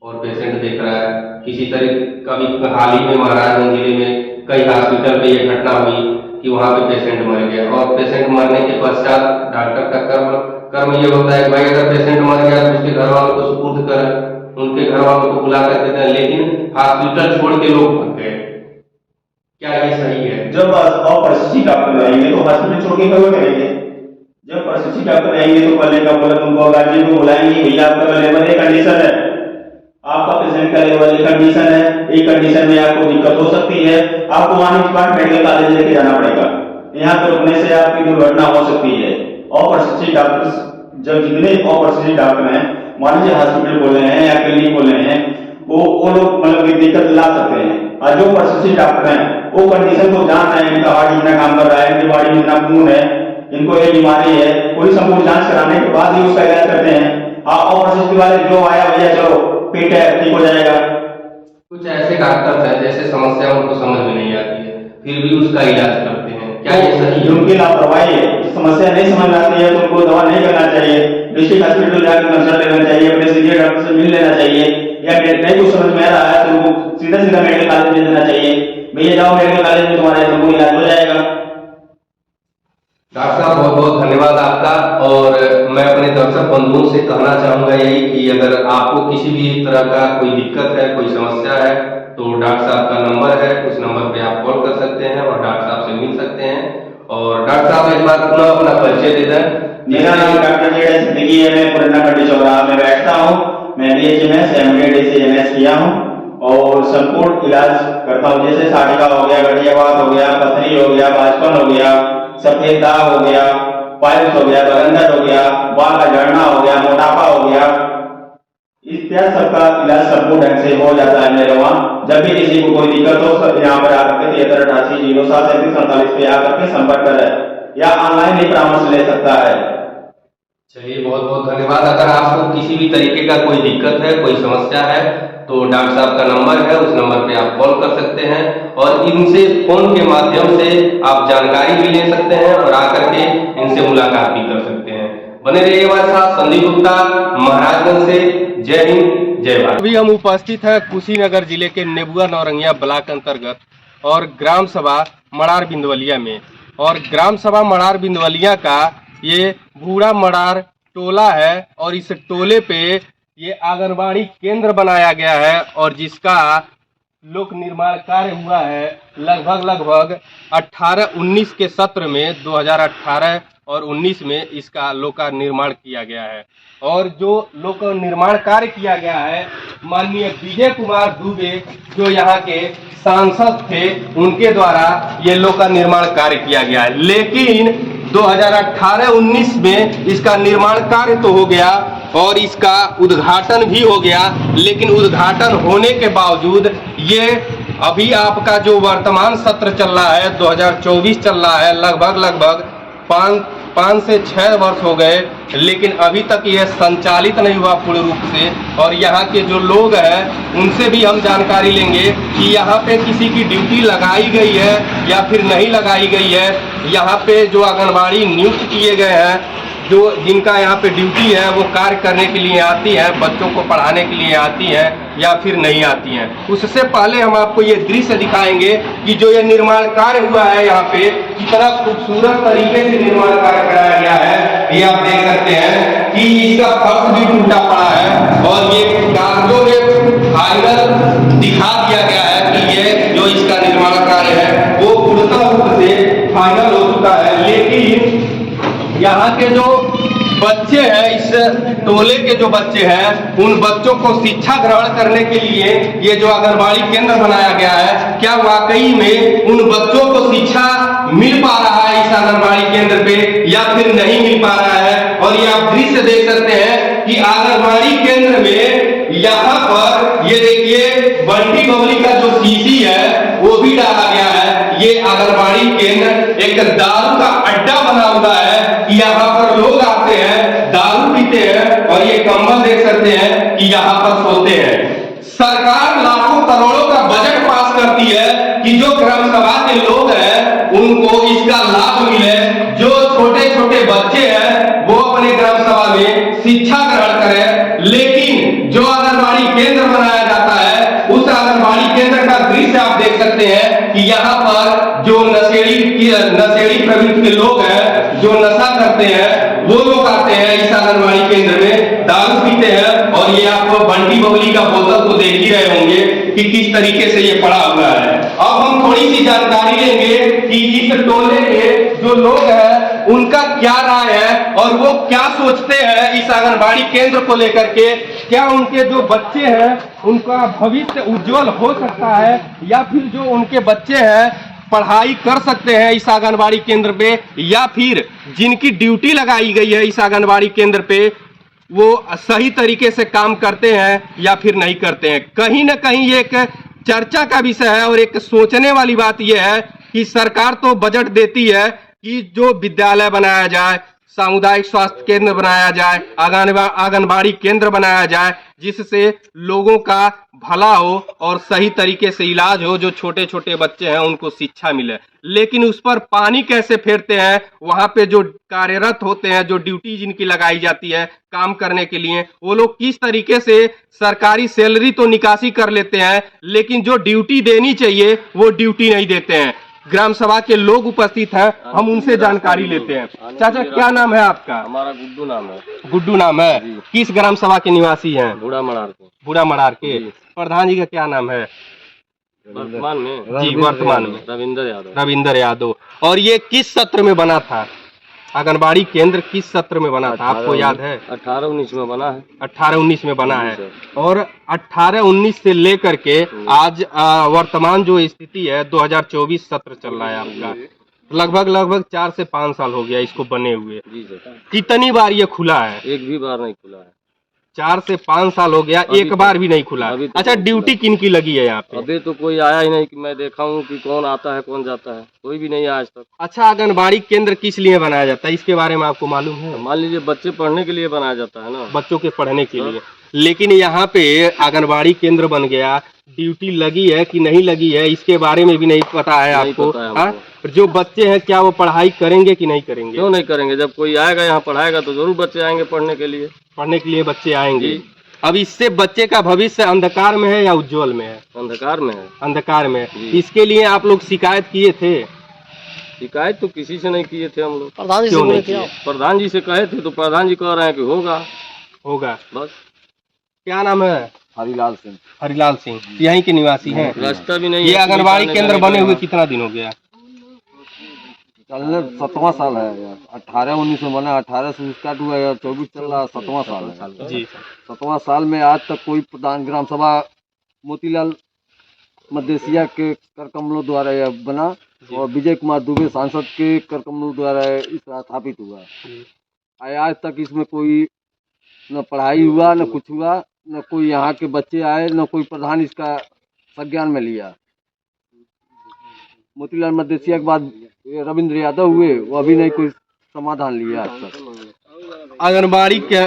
और पेशेंट देख रहा है। किसी तरह कभी हाल ही में महाराजगंज जिले में कई हॉस्पिटल पे ये घटना हुई कि वहाँ पे पेशेंट मर गया, और पेशेंट मरने के पश्चात डॉक्टर का कर्म ये होता है कि भाई अगर पेशेंट मर गया तो उसके घर वालों को सुपुर्द करें, उनके घर वालों को बुला कर देते हैं, लेकिन हॉस्पिटल छोड़ के लोग भाग गए। क्या ये सही है? जब अप्रशिक्षित डॉक्टर आएंगे तो हॉस्पिटल छोड़ के क्या करेंगे? जब प्रशिक्षित डॉक्टर आएंगे तो पहले का बोला तुमको गार्जियन को बुलाएंगे, भैया आपका लेवल एक कंडीशन है, आपका पेशेंट का लेवल एक कंडीशन है, एक कंडीशन में आपको दिक्कत हो सकती है, आपको वहां स्मार्ट मेडिकल कॉलेज लेके जाना पड़ेगा, यहाँ पे रुकने से आपकी दुर्घटना हो सकती है। अप्रशिक्षित डॉक्टर, जब जितने अप्रशिक्षित डॉक्टर हैं, मान लीजिए हॉस्पिटल खोले हैं या क्लिनिक खोले हैं, वो लोग मतलब की दिक्कत ला सकते हैं। और जो प्रशिक्षित डॉक्टर हैं वो कंडीशन को जान रहे हैं, इनका हार्ट इतना काम कर रहा है, इनकी बॉडी में इतना खून है, इनको ये बीमारी है, पूरी संपूर्ण जांच कराने के बाद ही उसका इलाज करते हैं। आप अप्रशिक्षित वाले जो आया भैया चलो पेट है ठीक हो जाएगा। कुछ ऐसे डॉक्टर हैं जैसे समस्या उनको समझ में नहीं आती है फिर भी उसका इलाज करते हैं, क्या ये सही है? उनकी लापरवाही है, समस्या नहीं समझ में आती है तो उनको दवा नहीं करना चाहिए, डिस्ट्रिक्ट हॉस्पिटल जाकर कंसल्ट लेना चाहिए, अपने सीनियर डॉक्टर से मिल लेना चाहिए, या नहीं कुछ समझ में आ रहा है तो उनको सीधा सीधा मेडिकल कॉलेज भेज देना चाहिए, भैया जाओ मेडिकल कॉलेज में तुम्हारा तुमको इलाज हो जाएगा। डॉक्टर साहब बहुत बहुत धन्यवाद आपका। और मैं अपने दर्शक बंधुओं से कहना चाहूँगा यही कि अगर आपको किसी भी तरह का कोई दिक्कत है, कोई समस्या है, तो डॉक्टर साहब का नंबर है, उस नंबर पे आप कॉल कर सकते हैं और डॉक्टर साहब से मिल सकते हैं। और डॉक्टर साहब एक बार पुनः अपना परिचय दे दें। मेरा नाम डॉक्टर जेड़ा सिद्दीकी है, मैं पुराना खड्डी चौराहा में बैठता हूँ। मैं BHMS MD किया हूँ और संपूर्ण इलाज करता हूँ, जैसे साड़िका हो गया, गठियावात हो गया, पथरी हो गया, बाजपन हो गया, सफेद दाग हो गया, पाइल्स हो गया, बलंदर हो गया, बाल का झड़ना हो गया, मोटापा हो गया, इत्यादि सबका इलाज संपूर्ण ढंग से हो जाता है मेरे वहाँ। जब भी किसी को कोई दिक्कत हो सब यहाँ पर आकर के 7388073747 पे आकर के संपर्क करें या ऑनलाइन भी परामर्श ले सकता है। चलिए बहुत बहुत धन्यवाद। अगर आपको किसी भी तरीके का कोई दिक्कत है, कोई समस्या है, तो डॉक्टर साहब का नंबर है, उस नंबर पे आप कॉल कर सकते हैं और इनसे फोन के माध्यम से आप जानकारी भी ले सकते हैं और आकर के इनसे मुलाकात भी कर सकते हैं। बने रहिए हमारे साथ। संदीप गुप्ता, महाराजगंज से। जय हिंद, जय भारत। अभी हम उपस्थित हैं कुशीनगर जिले के नेबुआ नौरंगिया ब्लॉक अंतर्गत और ग्राम सभा मड़ार बिंदवलिया में। और ग्राम सभा मड़ार बिंदवलिया का ये बूढ़ा मड़ार टोला है और इस टोले पे ये आंगनबाड़ी केंद्र बनाया गया है और जिसका लोक निर्माण कार्य हुआ है लगभग 18-19 के सत्र में 2018 और 19 में इसका लोक निर्माण किया गया है। और जो लोक निर्माण कार्य किया गया है माननीय विजय कुमार दुबे जो यहाँ के सांसद थे उनके द्वारा ये लोक निर्माण कार्य किया गया है। लेकिन 2018-19 में इसका निर्माण कार्य तो हो गया और इसका उद्घाटन भी हो गया, लेकिन उद्घाटन होने के बावजूद ये अभी आपका जो वर्तमान सत्र चल रहा है 2024 चल रहा है, लगभग 5 से 6 वर्ष हो गए, लेकिन अभी तक यह संचालित नहीं हुआ पूर्ण रूप से। और यहाँ के जो लोग हैं उनसे भी हम जानकारी लेंगे कि यहाँ पे किसी की ड्यूटी लगाई गई है या फिर नहीं लगाई गई है। यहाँ पे जो आंगनबाड़ी नियुक्त किए गए हैं, जो जिनका यहाँ पे ड्यूटी है वो कार्य करने के लिए आती हैं, बच्चों को पढ़ाने के लिए आती हैं या फिर नहीं आती हैं। उससे पहले हम आपको ये दृश्य दिखाएंगे कि जो ये निर्माण कार्य हुआ है यहाँ पे कितना खूबसूरत तरीके से निर्माण कार्य कराया गया है। ये आप देख सकते हैं कि इसका फर्श भी टूटा पड़ा है और ये कागजों में फाइनल दिखा दिया गया है कि ये जो इसका निर्माण कार्य है वो पूर्णतः रूप से फाइनल हो चुका है। लेकिन यहाँ के जो बच्चे हैं, इस टोले के जो बच्चे हैं, उन बच्चों को शिक्षा ग्रहण करने के लिए ये जो आंगनबाड़ी केंद्र बनाया गया है, क्या वाकई में उन बच्चों को शिक्षा मिल पा रहा है इस आंगनबाड़ी केंद्र पे या फिर नहीं मिल पा रहा है। और ये आप दृश्य देख सकते हैं कि आंगनबाड़ी केंद्र में यहाँ पर ये देखिए बंटी बबली का जो सीसी है वो भी डाला गया है। ये आंगनबाड़ी केंद्र एक दारू का अड्डा बना हुआ है। यहाँ पर लोग आते हैं, दारू पीते हैं और ये कंबल देख सकते हैं कि यहाँ पर सोते हैं। सरकार लाखों करोड़ों का बजट पास करती है कि जो ग्राम सभा के लोग हैं उनको इसका लाभ मिले, जो छोटे छोटे बच्चे हैं वो अपने ग्राम सभा में शिक्षा ग्रहण करें। लेकिन जो आंगनबाड़ी केंद्र बनाया जाता है उस आंगनबाड़ी केंद्र का दृश्य आप देख सकते हैं कि यहाँ पर जो नशेड़ी प्रवृत्ति के लोग हैं, जो नशा करते हैं, वो लोग आते हैं इस आंगनबाड़ी केंद्र में, दारू पीते हैं। और ये आप बंटी बबली का बोतल तो देख ही रहे होंगे कि किस तरीके से ये पड़ा हुआ है। अब हम थोड़ी सी जानकारी लेंगे कि इस टोले के जो लोग हैं उनका क्या राय है और वो क्या सोचते हैं इस आंगनबाड़ी केंद्र को लेकर के। क्या उनके जो बच्चे हैं उनका भविष्य उज्जवल हो सकता है या फिर जो उनके बच्चे हैं पढ़ाई कर सकते हैं इस आंगनबाड़ी केंद्र पे, या फिर जिनकी ड्यूटी लगाई गई है इस आंगनबाड़ी केंद्र पे वो सही तरीके से काम करते हैं या फिर नहीं करते हैं। कहीं ना कहीं एक चर्चा का विषय है और एक सोचने वाली बात यह है कि सरकार तो बजट देती है कि जो विद्यालय बनाया जाए, सामुदायिक स्वास्थ्य केंद्र बनाया जाए, आंगनबाड़ी केंद्र बनाया जाए, जिससे लोगों का भला हो और सही तरीके से इलाज हो, जो छोटे छोटे बच्चे हैं उनको शिक्षा मिले। लेकिन उस पर पानी कैसे फेरते हैं, वहां पे जो कार्यरत होते हैं, जो ड्यूटी जिनकी लगाई जाती है काम करने के लिए, वो लोग किस तरीके से सरकारी सैलरी तो निकासी कर लेते हैं, लेकिन जो ड्यूटी देनी चाहिए वो ड्यूटी नहीं देते हैं। ग्राम सभा के लोग उपस्थित हैं, हम उनसे जानकारी लेते हैं। चाचा, क्या नाम है आपका? हमारा गुड्डू नाम है। गुड्डू नाम है। किस ग्राम सभा के निवासी हैं? बूढ़ा मनार के। बूढ़ा मनार के। प्रधान जी का क्या नाम है वर्तमान में? जी, वर्तमान में रविंदर यादव। रविंदर यादव। और ये किस सत्र में बना था? आंगनबाड़ी केंद्र किस सत्र में बना था, आपको याद है? 18-19 में बना है। 18-19 में बना है। और 18-19 से लेकर के आज वर्तमान जो स्थिति है 2024 सत्र चल रहा है आपका, लगभग 4 से 5 साल हो गया इसको बने हुए। जी सर। कितनी बार ये खुला है? एक भी बार नहीं खुला है। 4 से 5 साल हो गया, एक बार भी नहीं खुला। अच्छा, ड्यूटी किन की लगी है यहाँ पे? अभी तो कोई आया ही नहीं कि मैं देखा हूँ कि कौन आता है कौन जाता है, कोई भी नहीं आया आज तक। अच्छा, आंगनबाड़ी केंद्र किस लिए बनाया जाता है, इसके बारे में आपको मालूम है? मान लीजिए बच्चे पढ़ने के लिए बनाया जाता है ना, बच्चों के पढ़ने के लिए। लेकिन यहाँ पे आंगनबाड़ी केंद्र बन गया, ड्यूटी लगी है कि नहीं लगी है इसके बारे में भी नहीं पता है आपको। हाँ, जो बच्चे हैं क्या वो पढ़ाई करेंगे कि नहीं करेंगे? क्यों नहीं करेंगे? जब कोई आएगा यहाँ पढ़ाएगा तो जरूर बच्चे आएंगे पढ़ने के लिए। पढ़ने के लिए बच्चे आएंगे। अब इससे बच्चे का भविष्य अंधकार में है या उज्जवल में है? अंधकार में है। अंधकार में। इसके लिए आप लोग शिकायत किए थे? शिकायत तो किसी से नहीं किए थे हम लोग। क्यों नहीं किए? प्रधान जी से कहे थे तो प्रधान जी कह रहे हैं कि होगा बस। क्या नाम है? हरिलाल सिंह। हरिलाल सिंह, यहीं के निवासी हैं। रास्ता भी नहीं। ये आंगनबाड़ी केंद्र बने हुए कितना दिन हो गया? चलने 7वां साल है यार। 18-19 में बना, 18 से स्टार्ट हुआ यार, 24 चल रहा, 7वां साल है जी। 7वां साल में आज तक कोई प्रधान ग्राम सभा मोतीलाल मदेसिया के कर कमलों द्वारा यह बना और विजय कुमार दुबे सांसद के कर कमलों द्वारा इस स्थापित हुआ। आज तक इसमें कोई न पढ़ाई हुआ, न कुछ हुआ, न कोई यहाँ के बच्चे आए, न कोई प्रधान इसका संज्ञान में लिया। मोतीलाल मदेसिया के बाद रविंद्र यादव हुए, वो अभी नहीं कोई समाधान लिया आज तक।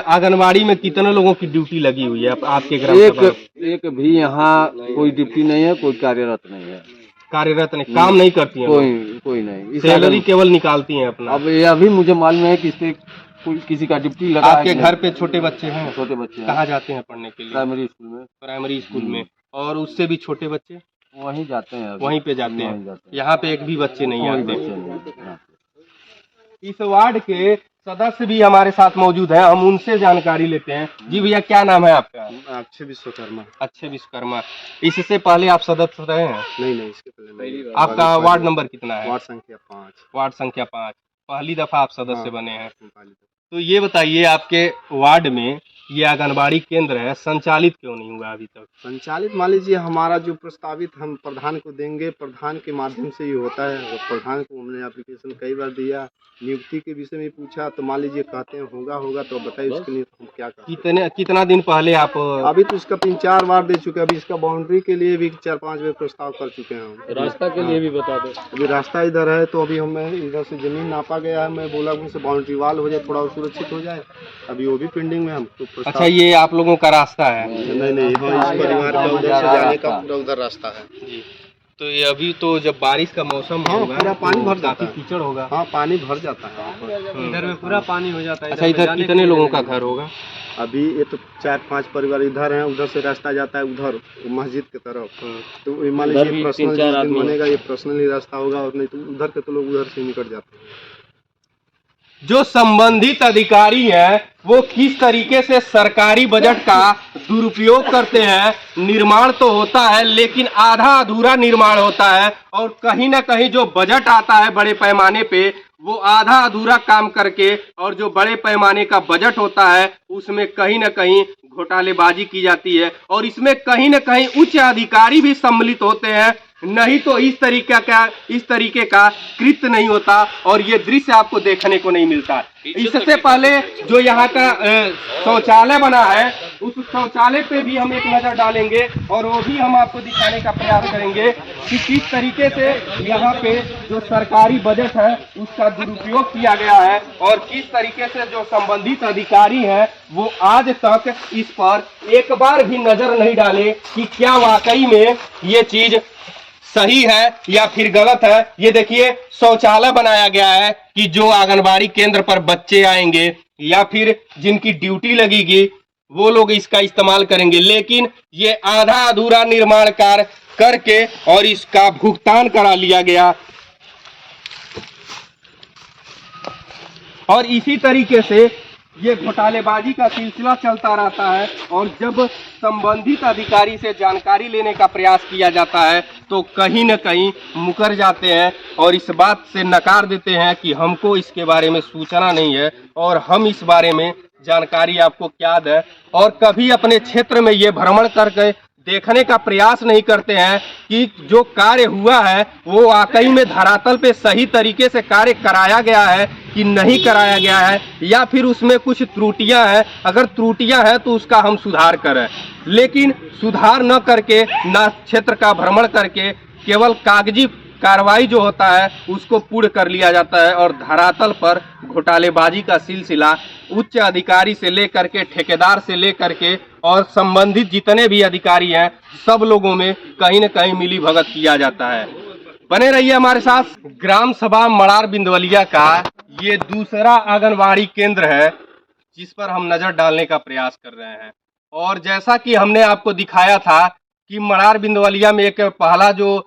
आंगनबाड़ी में कितने लोगों की ड्यूटी लगी हुई है आपके ग्राम सभा? एक भी यहाँ कोई ड्यूटी नहीं है, कोई कार्यरत नहीं है। कार्यरत नहीं, काम नहीं करती हैं? कोई नहीं, सैलरी केवल निकालती हैं अपना। अब ये अभी मुझे मालूम है कि इस पे कोई किसी का ड्यूटी लगा। आपके घर पे छोटे बच्चे हैं? छोटे बच्चे कहाँ जाते हैं पढ़ने के लिए? प्राइमरी स्कूल में। और उससे भी छोटे बच्चे वहीं जाते हैं। वहीं पे जाते हैं। यहाँ पे एक भी बच्चे नहीं आते। इस वार्ड के सदस्य भी हमारे साथ मौजूद हैं, हम उनसे जानकारी लेते हैं। जी भैया, क्या नाम है आपका? अक्षय विश्वकर्मा। अक्षय विश्वकर्मा। इससे पहले आप सदस्य रहे हैं? नहीं, इसके पहले। आपका वार्ड नंबर कितना है? वार्ड संख्या 5। वार्ड संख्या 5। पहली दफा आप सदस्य बने हैं। तो ये बताइए, आपके वार्ड में ये आंगनबाड़ी केंद्र है, संचालित क्यों नहीं हुआ अभी तक? संचालित मान लीजिए हमारा जो प्रस्तावित हम प्रधान को देंगे, प्रधान के माध्यम से ही होता है। और प्रधान को हमने एप्लीकेशन कई बार दिया, नियुक्ति के विषय में पूछा तो मान लीजिए कहते हैं होगा, तो बताइए उसके लिए हम क्या करें। कितना दिन पहले आप? अभी तो इसका 3-4 बार दे चुके हैं। अभी इसका बाउंड्री के लिए भी 4-5 बार प्रस्ताव कर चुके हैं हम। रास्ता के लिए भी बता दो। अभी रास्ता इधर है तो अभी हमें इधर से जमीन नापा गया है, मैं बोला उनसे बाउंड्री वाल हो जाए, थोड़ा सुरक्षित हो जाए। अभी वो भी पेंडिंग में हम तो। अच्छा, ये आप लोगों का रास्ता है? नहीं, इस परिवार का उधर से जाने का पूरा उधर रास्ता है जी। तो ये अभी तो जब बारिश का मौसम होगा, पूरा पानी भर जाता है, कीचड़ होगा। हाँ, पानी भर जाता है इधर में पूरा पानी हो जाता है। अच्छा, इधर कितने लोगों का घर होगा? अभी ये तो 4-5 परिवार इधर हैं, उधर से रास्ता जाता है उधर मस्जिद की तरफ। तो मान लीजिए पर्सनल बनेगा, ये पर्सनली रास्ता होगा, और नहीं तो उधर के तो लोग उधर से निकट जाते हैं। जो संबंधित अधिकारी हैं वो किस तरीके से सरकारी बजट का दुरुपयोग करते हैं। निर्माण तो होता है लेकिन आधा अधूरा निर्माण होता है, और कहीं ना कहीं जो बजट आता है बड़े पैमाने पे वो आधा अधूरा काम करके, और जो बड़े पैमाने का बजट होता है उसमें कहीं ना कहीं घोटालेबाजी की जाती है, और इसमें कहीं ना कहीं उच्च अधिकारी भी सम्मिलित होते हैं। नहीं तो इस तरीके का कृत्य नहीं होता और ये दृश्य आपको देखने को नहीं मिलता। इससे पहले जो यहाँ का शौचालय बना है, उस शौचालय पे भी हम एक नजर डालेंगे और वो भी हम आपको दिखाने का प्रयास करेंगे कि किस तरीके से यहाँ पे जो सरकारी बजट है उसका दुरुपयोग किया गया है और किस तरीके से जो संबंधित अधिकारी हैं वो आज तक इस पर एक बार भी नजर नहीं डाले कि क्या वाकई में ये चीज सही है या फिर गलत है। ये देखिए शौचालय बनाया गया है कि जो आंगनबाड़ी केंद्र पर बच्चे आएंगे या फिर जिनकी ड्यूटी लगेगी वो लोग इसका इस्तेमाल करेंगे, लेकिन ये आधा अधूरा निर्माण कार्य करके और इसका भुगतान करा लिया गया। और इसी तरीके से ये घोटालेबाजी का सिलसिला चलता रहता है और जब संबंधित अधिकारी से जानकारी लेने का प्रयास किया जाता है तो कहीं न कहीं मुकर जाते हैं और इस बात से नकार देते हैं कि हमको इसके बारे में सूचना नहीं है और हम इस बारे में जानकारी आपको क्या दें, और कभी अपने क्षेत्र में ये भ्रमण करके देखने का प्रयास नहीं करते हैं कि जो कार्य हुआ है वो वाकई में धरातल पे सही तरीके से कार्य कराया गया है कि नहीं कराया गया है या फिर उसमें कुछ त्रुटियां हैं। अगर त्रुटियां हैं तो उसका हम सुधार करें, लेकिन सुधार न करके न क्षेत्र का भ्रमण करके केवल कागजी कार्रवाई जो होता है उसको पूर्ण कर लिया जाता है और धरातल पर घोटालेबाजी का सिलसिला उच्च अधिकारी से लेकर के ठेकेदार से लेकर के और संबंधित जितने भी अधिकारी हैं सब लोगों में कहीं न कहीं मिली भगत किया जाता है। बने रहिए हमारे साथ। ग्राम सभा मड़ार बिंदवलिया का ये दूसरा आंगनबाड़ी केंद्र है जिस पर हम नजर डालने का प्रयास कर रहे हैं। और जैसा कि हमने आपको दिखाया था कि मड़ार बिंदवलिया में एक पहला जो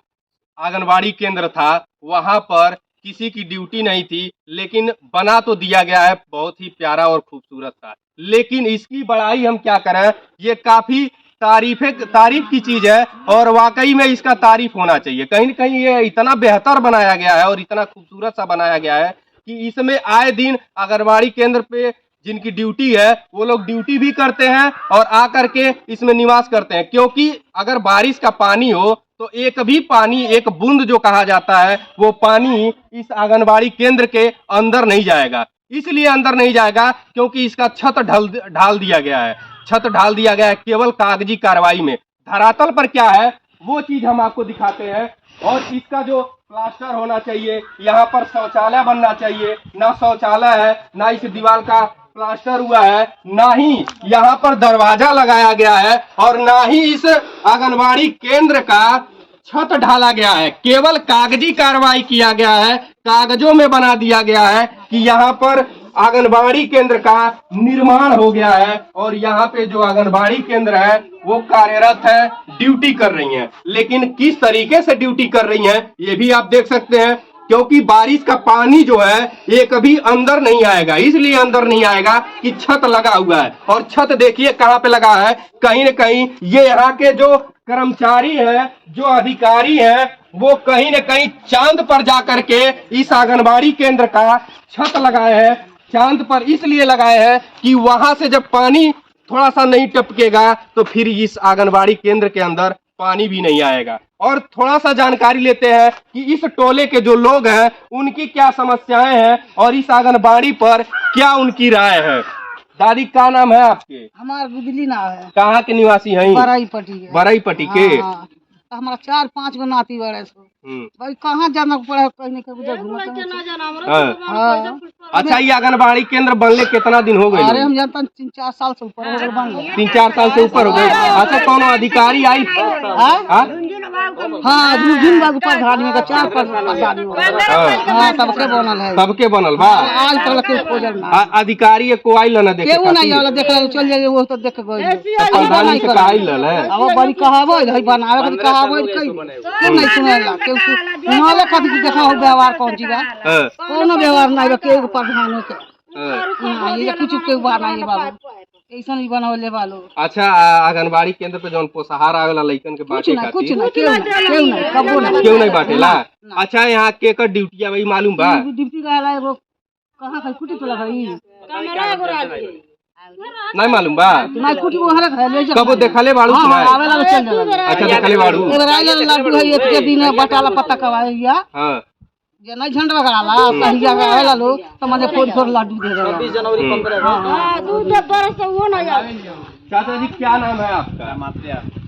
आंगनबाड़ी केंद्र था वहां पर किसी की ड्यूटी नहीं थी, लेकिन बना तो दिया गया है, बहुत ही प्यारा और खूबसूरत था। लेकिन इसकी बड़ाई हम क्या करें, ये काफी तारीफ की चीज है और वाकई में इसका तारीफ होना चाहिए। कहीं न कहीं ये इतना बेहतर बनाया गया है और इतना खूबसूरत सा बनाया गया है कि इसमें आए दिन आंगनबाड़ी केंद्र पे जिनकी ड्यूटी है वो लोग ड्यूटी भी करते हैं और आकर के इसमें निवास करते हैं, क्योंकि अगर बारिश का पानी हो तो एक भी पानी, एक बूंद जो कहा जाता है वो पानी इस आंगनबाड़ी केंद्र के अंदर नहीं जाएगा। इसलिए अंदर नहीं जाएगा क्योंकि इसका छत ढाल दिया गया है, छत ढाल दिया गया है केवल कागजी कार्रवाई में। धरातल पर क्या है वो चीज हम आपको दिखाते हैं। और इसका जो प्लास्टर होना चाहिए, यहाँ पर शौचालय बनना चाहिए, ना शौचालय है, ना इस दीवार का प्लास्टर हुआ है, ना ही यहाँ पर दरवाजा लगाया गया है और ना ही इस आंगनबाड़ी केंद्र का छत ढाला गया है। केवल कागजी कार्रवाई किया गया है, कागजों में बना दिया गया है कि यहाँ पर आंगनबाड़ी केंद्र का निर्माण हो गया है और यहाँ पे जो आंगनबाड़ी केंद्र है वो कार्यरत है, ड्यूटी कर रही हैं। लेकिन किस तरीके से ड्यूटी कर रही हैं ये भी आप देख सकते हैं, क्योंकि बारिश का पानी जो है ये कभी अंदर नहीं आएगा। इसलिए अंदर नहीं आएगा कि छत लगा हुआ है, और छत देखिए कहाँ पे लगा है, कहीं न कहीं ये यहाँ के जो कर्मचारी हैं, जो अधिकारी हैं, वो कहीं न कहीं चांद पर जा करके इस आंगनबाड़ी केंद्र का छत लगाए हैं। चांद पर इसलिए लगाए हैं कि वहां से जब पानी थोड़ा सा नहीं टपकेगा तो फिर इस आंगनबाड़ी केंद्र के अंदर पानी भी नहीं आएगा। और थोड़ा सा जानकारी लेते हैं कि इस टोले के जो लोग हैं उनकी क्या समस्याएं हैं और इस आंगनबाड़ी पर क्या उनकी राय है। दादी क्या नाम है आपके? हमार गुदली ना है। कहाँ के निवासी हैं? बराई पट्टी के। हाँ। हमारा 4-5 गो नाती बड़े सो भाई कहाँ जाना पड़ा, कहीं अच्छा, ये आंगनबाड़ी केंद्र बनले कितना दिन हो गए? अरे हम जानता 3-4 साल से ऊपर हो गए। 3-4 साल से ऊपर हो गए। अच्छा, कौन अधिकारी आई? हाँ, जुन बाबू प्रधान में का 4-5 आदमी हाँ, सबके बनल है, सबके बनल बा। आज तक के खोजल ना अधिकारी को आई ना देखे, केहू नहीं आला, देख चल जाए वो तो देख गए प्रधान से का आई लल है। अब बड़ी कहावो है बनावे के कहावो कई क्यों नहीं सुनेला, केहू सुनाले कथि की देखा हो व्यवहार कौन चीज है, कोनो व्यवहार नहीं बा केहू प्रधान के हां, ये कुछ के बना ये बाबू ऐसा नहीं बनावले वालो। अच्छा, आंगनबाड़ी केंद्र पे जौन पोषाहार आवेला लइकन के बाटे का कुछ ना क्यों नहीं बाटेला। अच्छा, यहाँ केकर ड्यूटी भाई मालूम बा? ड्यूटी रहला है वो कहां का कुटी तो लगाई नहीं मालूम बा? नहीं कुटी वो हला है ले जा कब देखले बाड़ू ना? हां, आवेला चल जा। अच्छा, देखले बाड़ू। एबर आइला लड्डू है एक दिन बटाला पत्ता कवाइया। हां, ये नहीं झंडा लगाला कहिया गया लोग तो मने फोड़ लड्डू दे रहा 26 जनवरी 15 दूध बरस से वो ना जाए। चाचा जी क्या नाम है आपका?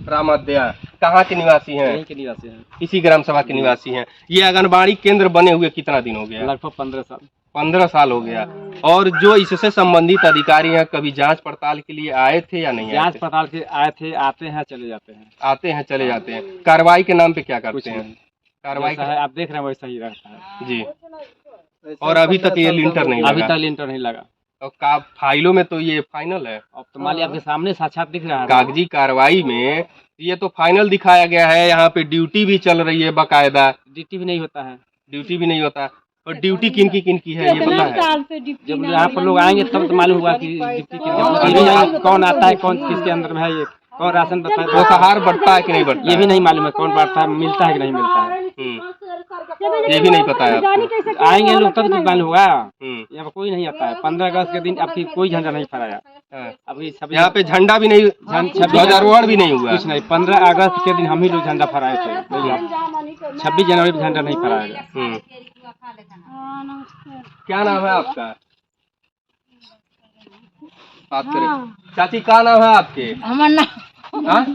रामाद्या। कहाँ के निवासी हैं? यहीं के निवासी हैं, इसी ग्राम सभा के निवासी हैं। ये आंगनबाड़ी केंद्र बने हुए कितना दिन हो गया? लगभग 15 साल। 15 साल हो गया। और जो इससे संबंधित अधिकारी हैं कभी जांच पड़ताल के लिए आए थे या नहीं? जांच पड़ताल के आए थे, आते हैं चले जाते हैं। आते हैं चले जाते हैं। कार्रवाई के नाम पे क्या करते हैं? कार्रवाई जैसा है आप देख रहे हैं वैसा ही रहता है जी। और अभी तक ये लिंटर नहीं अभी लगा? तक लिंटर नहीं लगा। और फाइलों में तो ये फाइनल है। अब तो मान लीजिए आपके सामने साक्षात दिख रहा है। कागजी कार्रवाई में ये तो फाइनल दिखाया गया है। यहाँ पे ड्यूटी भी चल रही है बाकायदा। ड्यूटी भी नहीं होता है। ड्यूटी भी नहीं होता। और ड्यूटी किन की है ये पता है? जब यहाँ पर लोग आएंगे तब तो मालूम होगा कि ड्यूटी किन कौन आता है, कौन किसके अंदर में है, ये कौन राशन देता है, वो सहार बढ़ता है कि नहीं बढ़ता? ये भी नहीं मालूम है कौन बढ़ता है, मिलता है कि नहीं मिलता है, ये भी नहीं पता है आपको? आएंगे लोग तब तो मालूम होगा। हम्म। यहाँ पर कोई नहीं आता है। 15 अगस्त के दिन आपकी कोई झंडा नहीं फहराया। अभी यहाँ पे झंडा भी नहीं, ध्वजारोहण भी नहीं हुआ? कुछ नहीं। 15 अगस्त के दिन हम ही लोग झंडा फहराए थे। 26 जनवरी को झंडा नहीं फहराया गया। क्या नाम है आपका? बात करें। चाची क्या नाम है आपके? हमर नाम हाँ?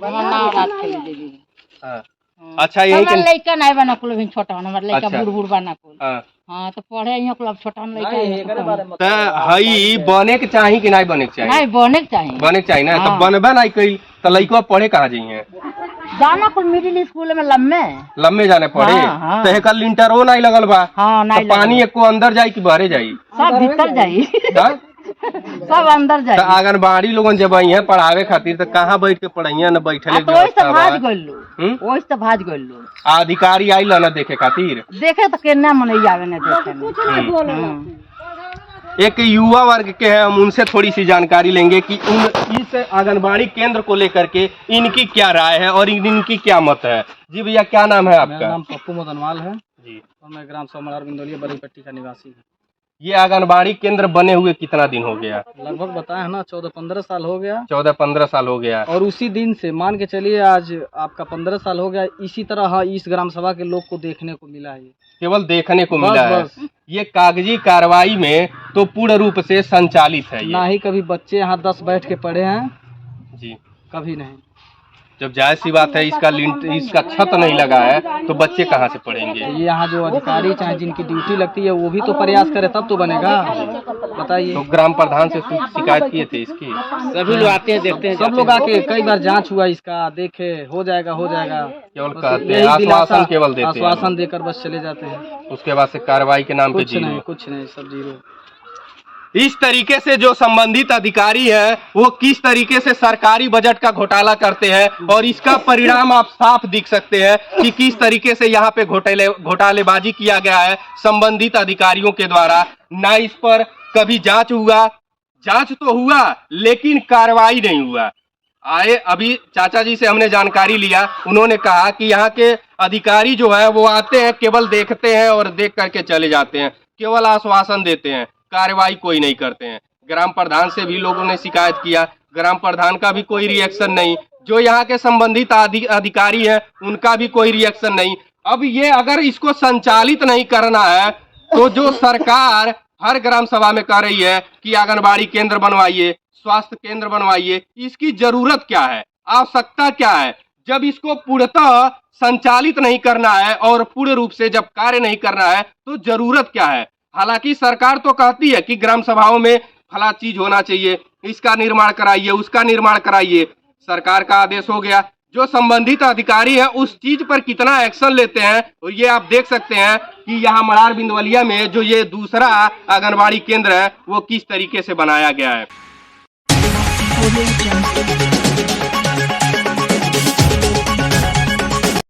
रात के देवी। हाँ। अच्छा यही हमर लइका नहीं बना कुल भी छोटा हमर लइका अच्छा। बूढ़ बना कुल। हाँ। हां तो पढ़े यहाँ कुल छोटा लइका तो हई बने के चाही कि नहीं बने के चाही? नहीं बने के चाहिए। बने के चाहिए ना। तो हाँ। बनबे नहीं कइल तो लइका पढ़े कहाँ जाइए? जाना कुल मिडिल स्कूल में लम्बे जाने पड़े। हाँ, हाँ। तो हेकर लिंटरो नहीं लगल बा। हाँ नहीं तो पानी एको अंदर जाई कि बाहरे जाई? सब भीतर जाई हाँ? सब अंदर जाई। तो आंगनबाड़ी लोगन जब आई हैं पढ़ावे खातिर तो कहाँ बैठ के पढ़ाइया न बैठले तो ओइस व्यवस्था भाज बा? गइलो ओइस तो भाज गइलो। अधिकारी आइल न देखे खातिर? देखे तो केना मन आवे ने देखे में। एक युवा वर्ग के हैं, हम उनसे थोड़ी सी जानकारी लेंगे कि इस आंगनबाड़ी केंद्र को लेकर के इनकी क्या राय है और इनकी क्या मत है। जी भैया क्या नाम है आपका? मेरा नाम पप्पू मदनवाल है जी। और मैं ग्राम सभा मलार बिंदौलिया बरीपट्टी का निवासी हूँ। ये आंगनबाड़ी केंद्र बने हुए कितना दिन हो गया? लगभग बताया है ना 14-15 साल हो गया। 14-15 साल हो गया। और उसी दिन से मान के चलिए आज आपका 15 साल हो गया। इसी तरह हाँ इस ग्राम सभा के लोग को देखने को मिला है। केवल देखने को बस, मिला है। बस। ये कागजी कार्रवाई में तो पूर्ण रूप से संचालित है ये। ना ही कभी बच्चे यहाँ 10 बैठ के पढ़े हैं, जी। कभी नहीं। जब जायज सी बात है इसका छत नहीं लगा है तो बच्चे कहाँ से पढ़ेंगे? ये यहाँ जो अधिकारी चाहे जिनकी ड्यूटी लगती है वो भी तो प्रयास करे तब तो बनेगा। बताइए। तो ग्राम प्रधान से शिकायत किए थे इसकी? सभी लोग आते हैं देखते हैं। सब लोग आके कई बार जांच हुआ इसका, देखे हो जाएगा हो जाएगा। केवल कहते हैं, आश्वासन केवल देते हैं। आश्वासन देकर बस चले जाते हैं। उसके बाद से कार्रवाई के नाम पे जीरो। कुछ नहीं सब जीरो। इस तरीके से जो संबंधित अधिकारी है वो किस तरीके से सरकारी बजट का घोटाला करते हैं और इसका परिणाम आप साफ दिख सकते हैं कि किस तरीके से यहाँ पे घोटालेबाजी किया गया है संबंधित अधिकारियों के द्वारा। ना इस पर कभी जांच हुआ, जांच तो हुआ लेकिन कार्रवाई नहीं हुआ। आए अभी चाचा जी से हमने जानकारी लिया, उन्होंने कहा कि यहाँ के अधिकारी जो है वो आते हैं, केवल देखते हैं और देख करके चले जाते हैं, केवल आश्वासन देते हैं, कार्रवाई कोई नहीं करते हैं। ग्राम प्रधान से भी लोगों ने शिकायत किया, ग्राम प्रधान का भी कोई रिएक्शन नहीं। जो यहाँ के संबंधित अधिकारी हैं उनका भी कोई रिएक्शन नहीं। अब ये अगर इसको संचालित नहीं करना है तो जो सरकार हर ग्राम सभा में कह रही है कि आंगनबाड़ी केंद्र बनवाइए, स्वास्थ्य केंद्र बनवाइए, इसकी जरूरत क्या है, आवश्यकता क्या है? जब इसको पूर्णतः संचालित नहीं करना है और पूर्ण रूप से जब कार्य नहीं करना है तो जरूरत क्या है? हालांकि सरकार तो कहती है कि ग्राम सभाओं में फला चीज होना चाहिए, इसका निर्माण कराइए, उसका निर्माण कराइए। सरकार का आदेश हो गया, जो संबंधित अधिकारी है उस चीज पर कितना एक्शन लेते हैं और ये आप देख सकते हैं कि यहाँ मलार बिंदवलिया में जो ये दूसरा आंगनबाड़ी केंद्र है वो किस तरीके से बनाया गया है।